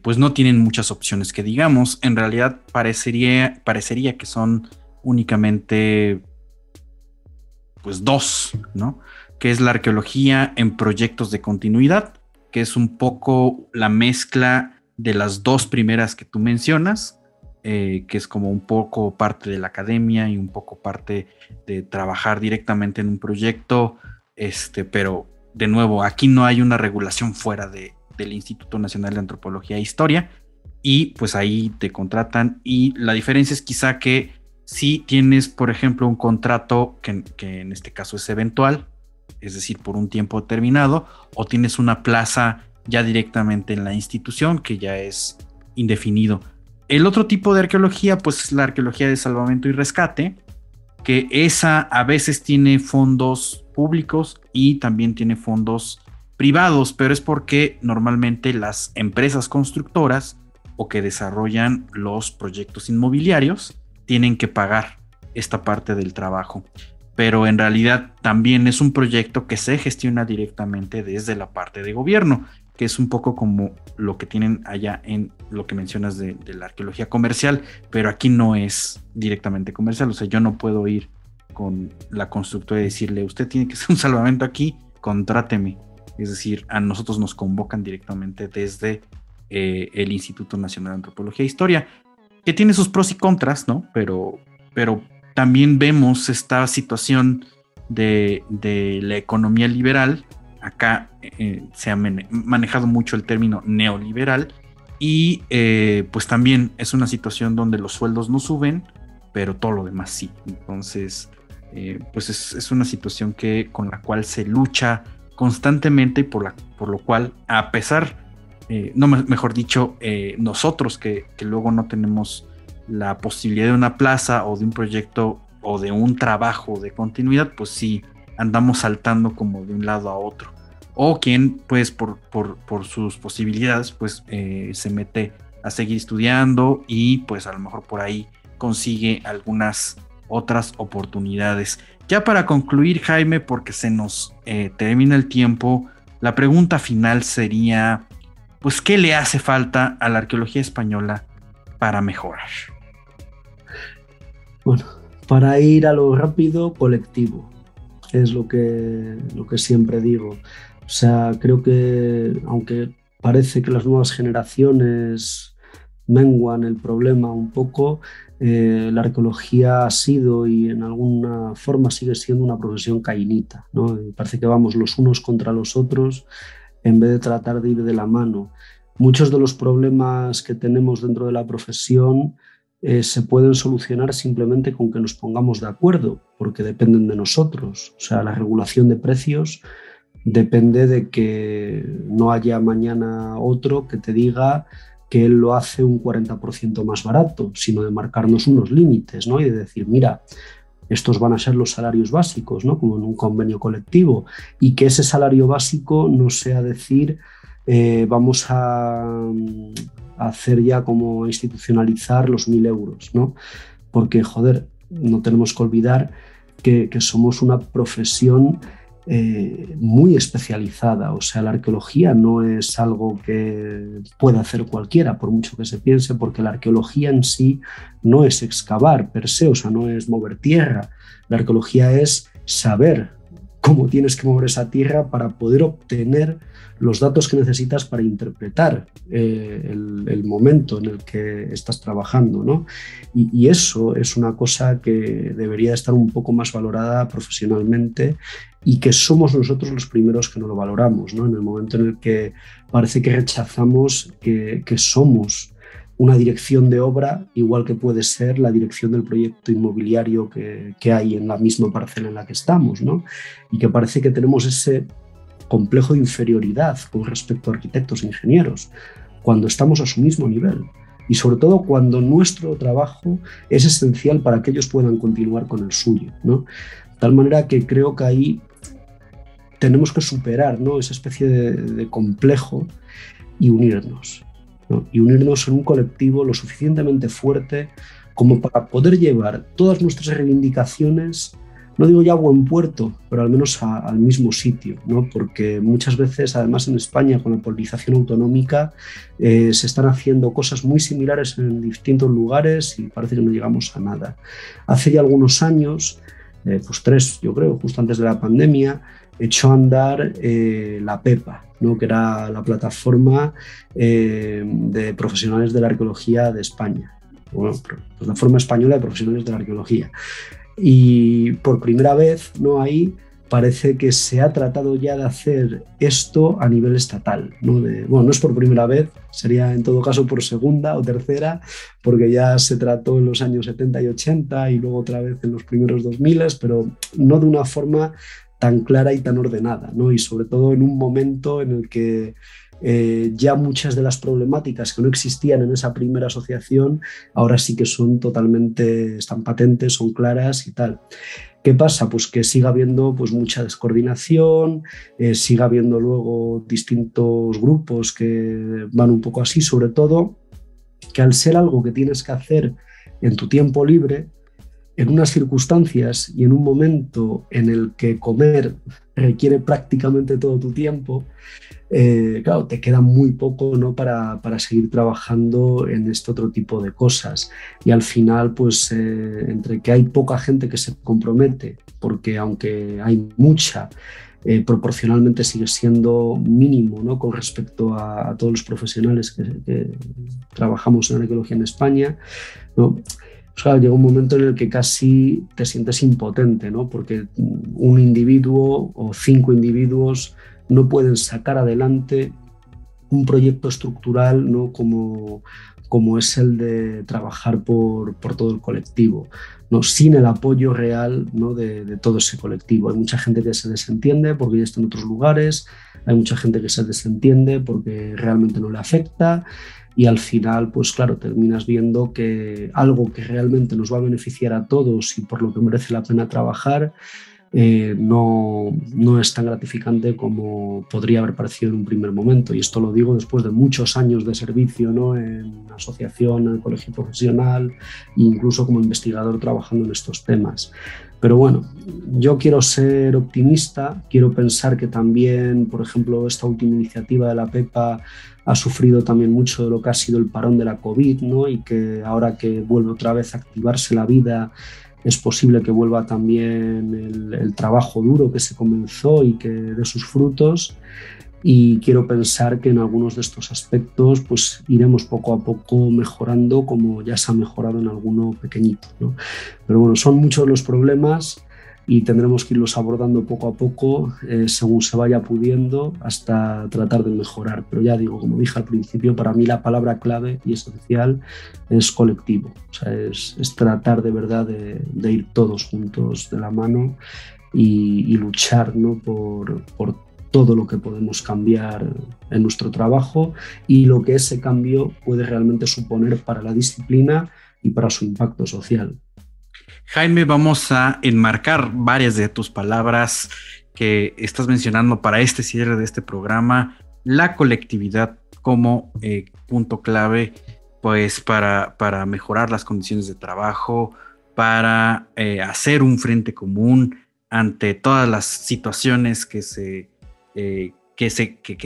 pues no tienen muchas opciones que digamos. En realidad parecería que son únicamente pues dos, ¿no? Que es la arqueología en proyectos de continuidad, que es un poco la mezcla de las dos primeras que tú mencionas, que es como un poco parte de la academia y un poco parte de trabajar directamente en un proyecto, pero de nuevo, aquí no hay una regulación fuera de del Instituto Nacional de Antropología e Historia, y pues ahí te contratan, y la diferencia es quizá que si tienes, por ejemplo, un contrato que en este caso es eventual, es decir, por un tiempo determinado, o tienes una plaza ya directamente en la institución que ya es indefinido. El otro tipo de arqueología, pues es la arqueología de salvamento y rescate, que esa a veces tiene fondos públicos y también tiene fondos privados, pero es porque normalmente las empresas constructoras o que desarrollan los proyectos inmobiliarios tienen que pagar esta parte del trabajo. Pero en realidad también es un proyecto que se gestiona directamente desde la parte de gobierno, que es un poco como lo que tienen allá en lo que mencionas de la arqueología comercial, pero aquí no es directamente comercial. O sea, yo no puedo ir con la constructora y decirle, usted tiene que hacer un salvamento aquí, contráteme. Es decir, a nosotros nos convocan directamente desde el Instituto Nacional de Antropología e Historia, que tiene sus pros y contras, ¿no? Pero también vemos esta situación de la economía liberal. Acá se ha manejado mucho el término neoliberal y pues también es una situación donde los sueldos no suben, pero todo lo demás sí. Entonces, pues es una situación con la cual se lucha constantemente y por lo cual, a pesar, mejor dicho, nosotros que luego no tenemos la posibilidad de una plaza o de un proyecto o de un trabajo de continuidad, pues sí andamos saltando como de un lado a otro. O quien, pues por sus posibilidades, pues se mete a seguir estudiando y pues a lo mejor por ahí consigue algunas otras oportunidades. Ya para concluir, Jaime, porque se nos termina el tiempo, la pregunta final sería, pues, ¿qué le hace falta a la arqueología española para mejorar? Bueno, para ir a lo rápido, colectivo, es lo que siempre digo. O sea, creo que aunque parece que las nuevas generaciones menguan el problema un poco, la arqueología ha sido y en alguna forma sigue siendo una profesión cainita, ¿no? Y parece que vamos los unos contra los otros en vez de tratar de ir de la mano. Muchos de los problemas que tenemos dentro de la profesión se pueden solucionar simplemente con que nos pongamos de acuerdo, porque dependen de nosotros. O sea, la regulación de precios depende de que no haya mañana otro que te diga que él lo hace un 40% más barato, sino de marcarnos unos límites, ¿no? Y de decir, mira, estos van a ser los salarios básicos, ¿no? Como en un convenio colectivo, y que ese salario básico no sea decir vamos a hacer ya como institucionalizar los 1.000 euros, ¿no? Porque, joder, no tenemos que olvidar que somos una profesión muy especializada. O sea, la arqueología no es algo que pueda hacer cualquiera, por mucho que se piense, porque la arqueología en sí no es excavar per se, o sea, no es mover tierra. La arqueología es saber cómo tienes que mover esa tierra para poder obtener los datos que necesitas para interpretar el momento en el que estás trabajando, ¿no? Y eso es una cosa que debería estar un poco más valorada profesionalmente y que somos nosotros los primeros que no lo valoramos, ¿no? En el momento en el que parece que rechazamos que somos una dirección de obra, igual que puede ser la dirección del proyecto inmobiliario que hay en la misma parcela en la que estamos, ¿no? Y que parece que tenemos ese complejo de inferioridad con respecto a arquitectos e ingenieros, cuando estamos a su mismo nivel. Y sobre todo cuando nuestro trabajo es esencial para que ellos puedan continuar con el suyo, ¿no? De tal manera que creo que ahí tenemos que superar, ¿no?, esa especie de complejo y unirnos, ¿no? Y unirnos en un colectivo lo suficientemente fuerte como para poder llevar todas nuestras reivindicaciones, no digo ya a buen puerto, pero al menos al mismo sitio, ¿no? Porque muchas veces, además en España, con la politización autonómica, se están haciendo cosas muy similares en distintos lugares y parece que no llegamos a nada. Hace ya algunos años, pues 3, yo creo, justo antes de la pandemia, echó a andar la PEPA, ¿no?, que era la plataforma de profesionales de la arqueología de España, bueno, plataforma española de profesionales de la arqueología. Y por primera vez, ¿no?, ahí parece que se ha tratado ya de hacer esto a nivel estatal, ¿no? Bueno, no es por primera vez, sería en todo caso por segunda o tercera, porque ya se trató en los años 70 y 80 y luego otra vez en los primeros 2000, pero no de una forma tan clara y tan ordenada, ¿no? Y sobre todo en un momento en el que ya muchas de las problemáticas que no existían en esa primera asociación ahora sí que son totalmente, están patentes, son claras y tal. ¿Qué pasa? Pues que siga habiendo pues, mucha descoordinación, siga habiendo luego distintos grupos que van un poco así, sobre todo que al ser algo que tienes que hacer en tu tiempo libre, en unas circunstancias y en un momento en el que comer requiere prácticamente todo tu tiempo, claro, te queda muy poco, ¿no? para seguir trabajando en este otro tipo de cosas. Y al final, pues entre que hay poca gente que se compromete, porque aunque hay mucha, proporcionalmente sigue siendo mínimo, ¿no? Con respecto a todos los profesionales que trabajamos en arqueología en España, ¿no? O sea, llega un momento en el que casi te sientes impotente, ¿no? Porque un individuo o 5 individuos no pueden sacar adelante un proyecto estructural, ¿no? como es el de trabajar por todo el colectivo, ¿no? Sin el apoyo real, ¿no? de todo ese colectivo. Hay mucha gente que se desentiende porque ya está en otros lugares, hay mucha gente que se desentiende porque realmente no le afecta. Y al final, pues claro, terminas viendo que algo que realmente nos va a beneficiar a todos y por lo que merece la pena trabajar, no es tan gratificante como podría haber parecido en un primer momento. Y esto lo digo después de muchos años de servicio, ¿no? En asociación, en el colegio profesional e incluso como investigador trabajando en estos temas. Pero bueno, yo quiero ser optimista, quiero pensar que también, por ejemplo, esta última iniciativa de la PEPA ha sufrido también mucho de lo que ha sido el parón de la COVID, ¿no? Y que ahora que vuelve otra vez a activarse la vida, es posible que vuelva también el trabajo duro que se comenzó y que dé sus frutos. Y quiero pensar que en algunos de estos aspectos pues iremos poco a poco mejorando, como ya se ha mejorado en alguno pequeñito, ¿no? Pero bueno, son muchos los problemas y tendremos que irlos abordando poco a poco según se vaya pudiendo hasta tratar de mejorar. Pero ya digo, como dije al principio, para mí la palabra clave y esencial es colectivo. O sea, es tratar de verdad de ir todos juntos de la mano y luchar, ¿no? por todo lo que podemos cambiar en nuestro trabajo y lo que ese cambio puede realmente suponer para la disciplina y para su impacto social. Jaime, vamos a enmarcar varias de tus palabras que estás mencionando para este cierre de este programa. La colectividad como punto clave, pues para mejorar las condiciones de trabajo, para hacer un frente común ante todas las situaciones que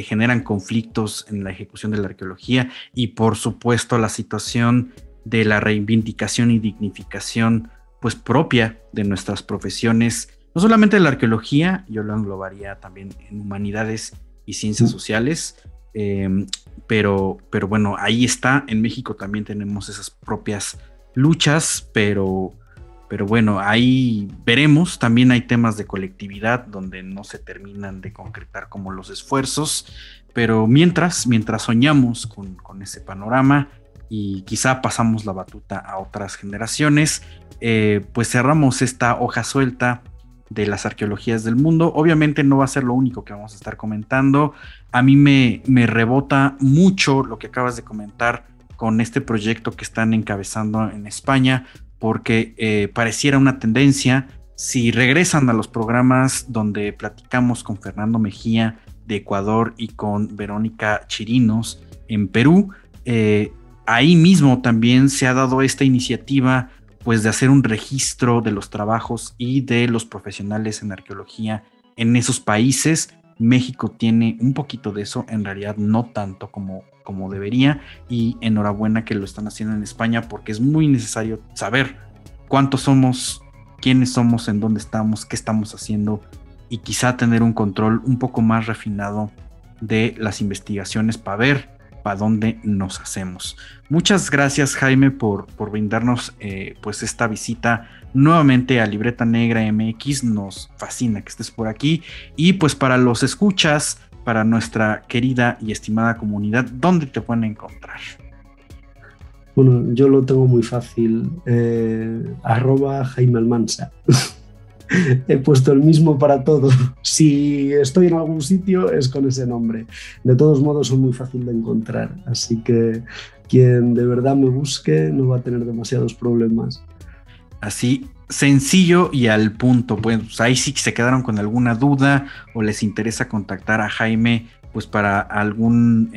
generan conflictos en la ejecución de la arqueología y por supuesto la situación de la reivindicación y dignificación pues propia de nuestras profesiones, no solamente de la arqueología, yo lo englobaría también en humanidades y ciencias sociales, pero bueno, ahí está. En México también tenemos esas propias luchas, pero bueno, ahí veremos. También hay temas de colectividad donde no se terminan de concretar como los esfuerzos, pero mientras soñamos con ese panorama y quizá pasamos la batuta a otras generaciones, pues cerramos esta hoja suelta de las arqueologías del mundo. Obviamente no va a ser lo único que vamos a estar comentando. A mí me rebota mucho lo que acabas de comentar con este proyecto que están encabezando en España, porque pareciera una tendencia. Si regresan a los programas donde platicamos con Fernando Mejía de Ecuador y con Verónica Chirinos en Perú, ahí mismo también se ha dado esta iniciativa pues de hacer un registro de los trabajos y de los profesionales en arqueología en esos países. México tiene un poquito de eso, en realidad no tanto como debería, y enhorabuena que lo están haciendo en España porque es muy necesario saber cuántos somos, quiénes somos, en dónde estamos, qué estamos haciendo y quizá tener un control un poco más refinado de las investigaciones para ver para dónde nos hacemos. Muchas gracias, Jaime, por brindarnos pues esta visita nuevamente a Libreta Negra MX. Nos fascina que estés por aquí. Y pues para los escuchas, para nuestra querida y estimada comunidad, ¿dónde te pueden encontrar? Bueno, yo lo tengo muy fácil, @Jaime Almansa. He puesto el mismo para todo. Si estoy en algún sitio es con ese nombre. De todos modos son muy fácil de encontrar, así que quien de verdad me busque no va a tener demasiados problemas. Así, sencillo y al punto. Pues ahí sí que se quedaron con alguna duda o les interesa contactar a Jaime pues para alguna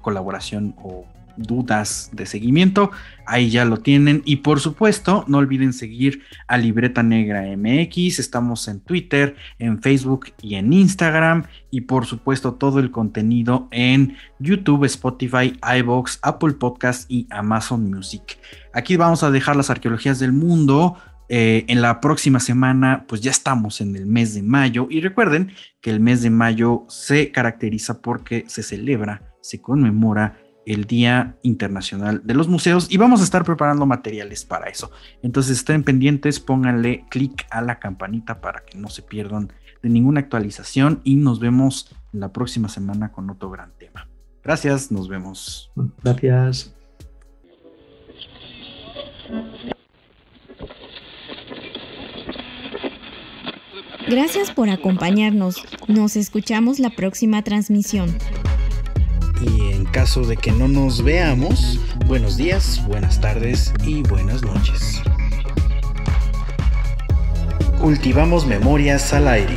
colaboración o dudas de seguimiento, ahí ya lo tienen. Y por supuesto, no olviden seguir a Libreta Negra MX. Estamos en Twitter, en Facebook y en Instagram. Y por supuesto, todo el contenido en YouTube, Spotify, iVoox, Apple Podcast y Amazon Music. Aquí vamos a dejar las arqueologías del mundo. En la próxima semana, pues ya estamos en el mes de mayo. Y recuerden que el mes de mayo se caracteriza porque se celebra, se conmemora el Día Internacional de los Museos y vamos a estar preparando materiales para eso. Entonces estén pendientes, pónganle clic a la campanita para que no se pierdan de ninguna actualización y nos vemos la próxima semana con otro gran tema. Gracias, nos vemos. Gracias. Gracias por acompañarnos. Nos escuchamos la próxima transmisión. Y en caso de que no nos veamos, buenos días, buenas tardes y buenas noches. Cultivamos memorias al aire.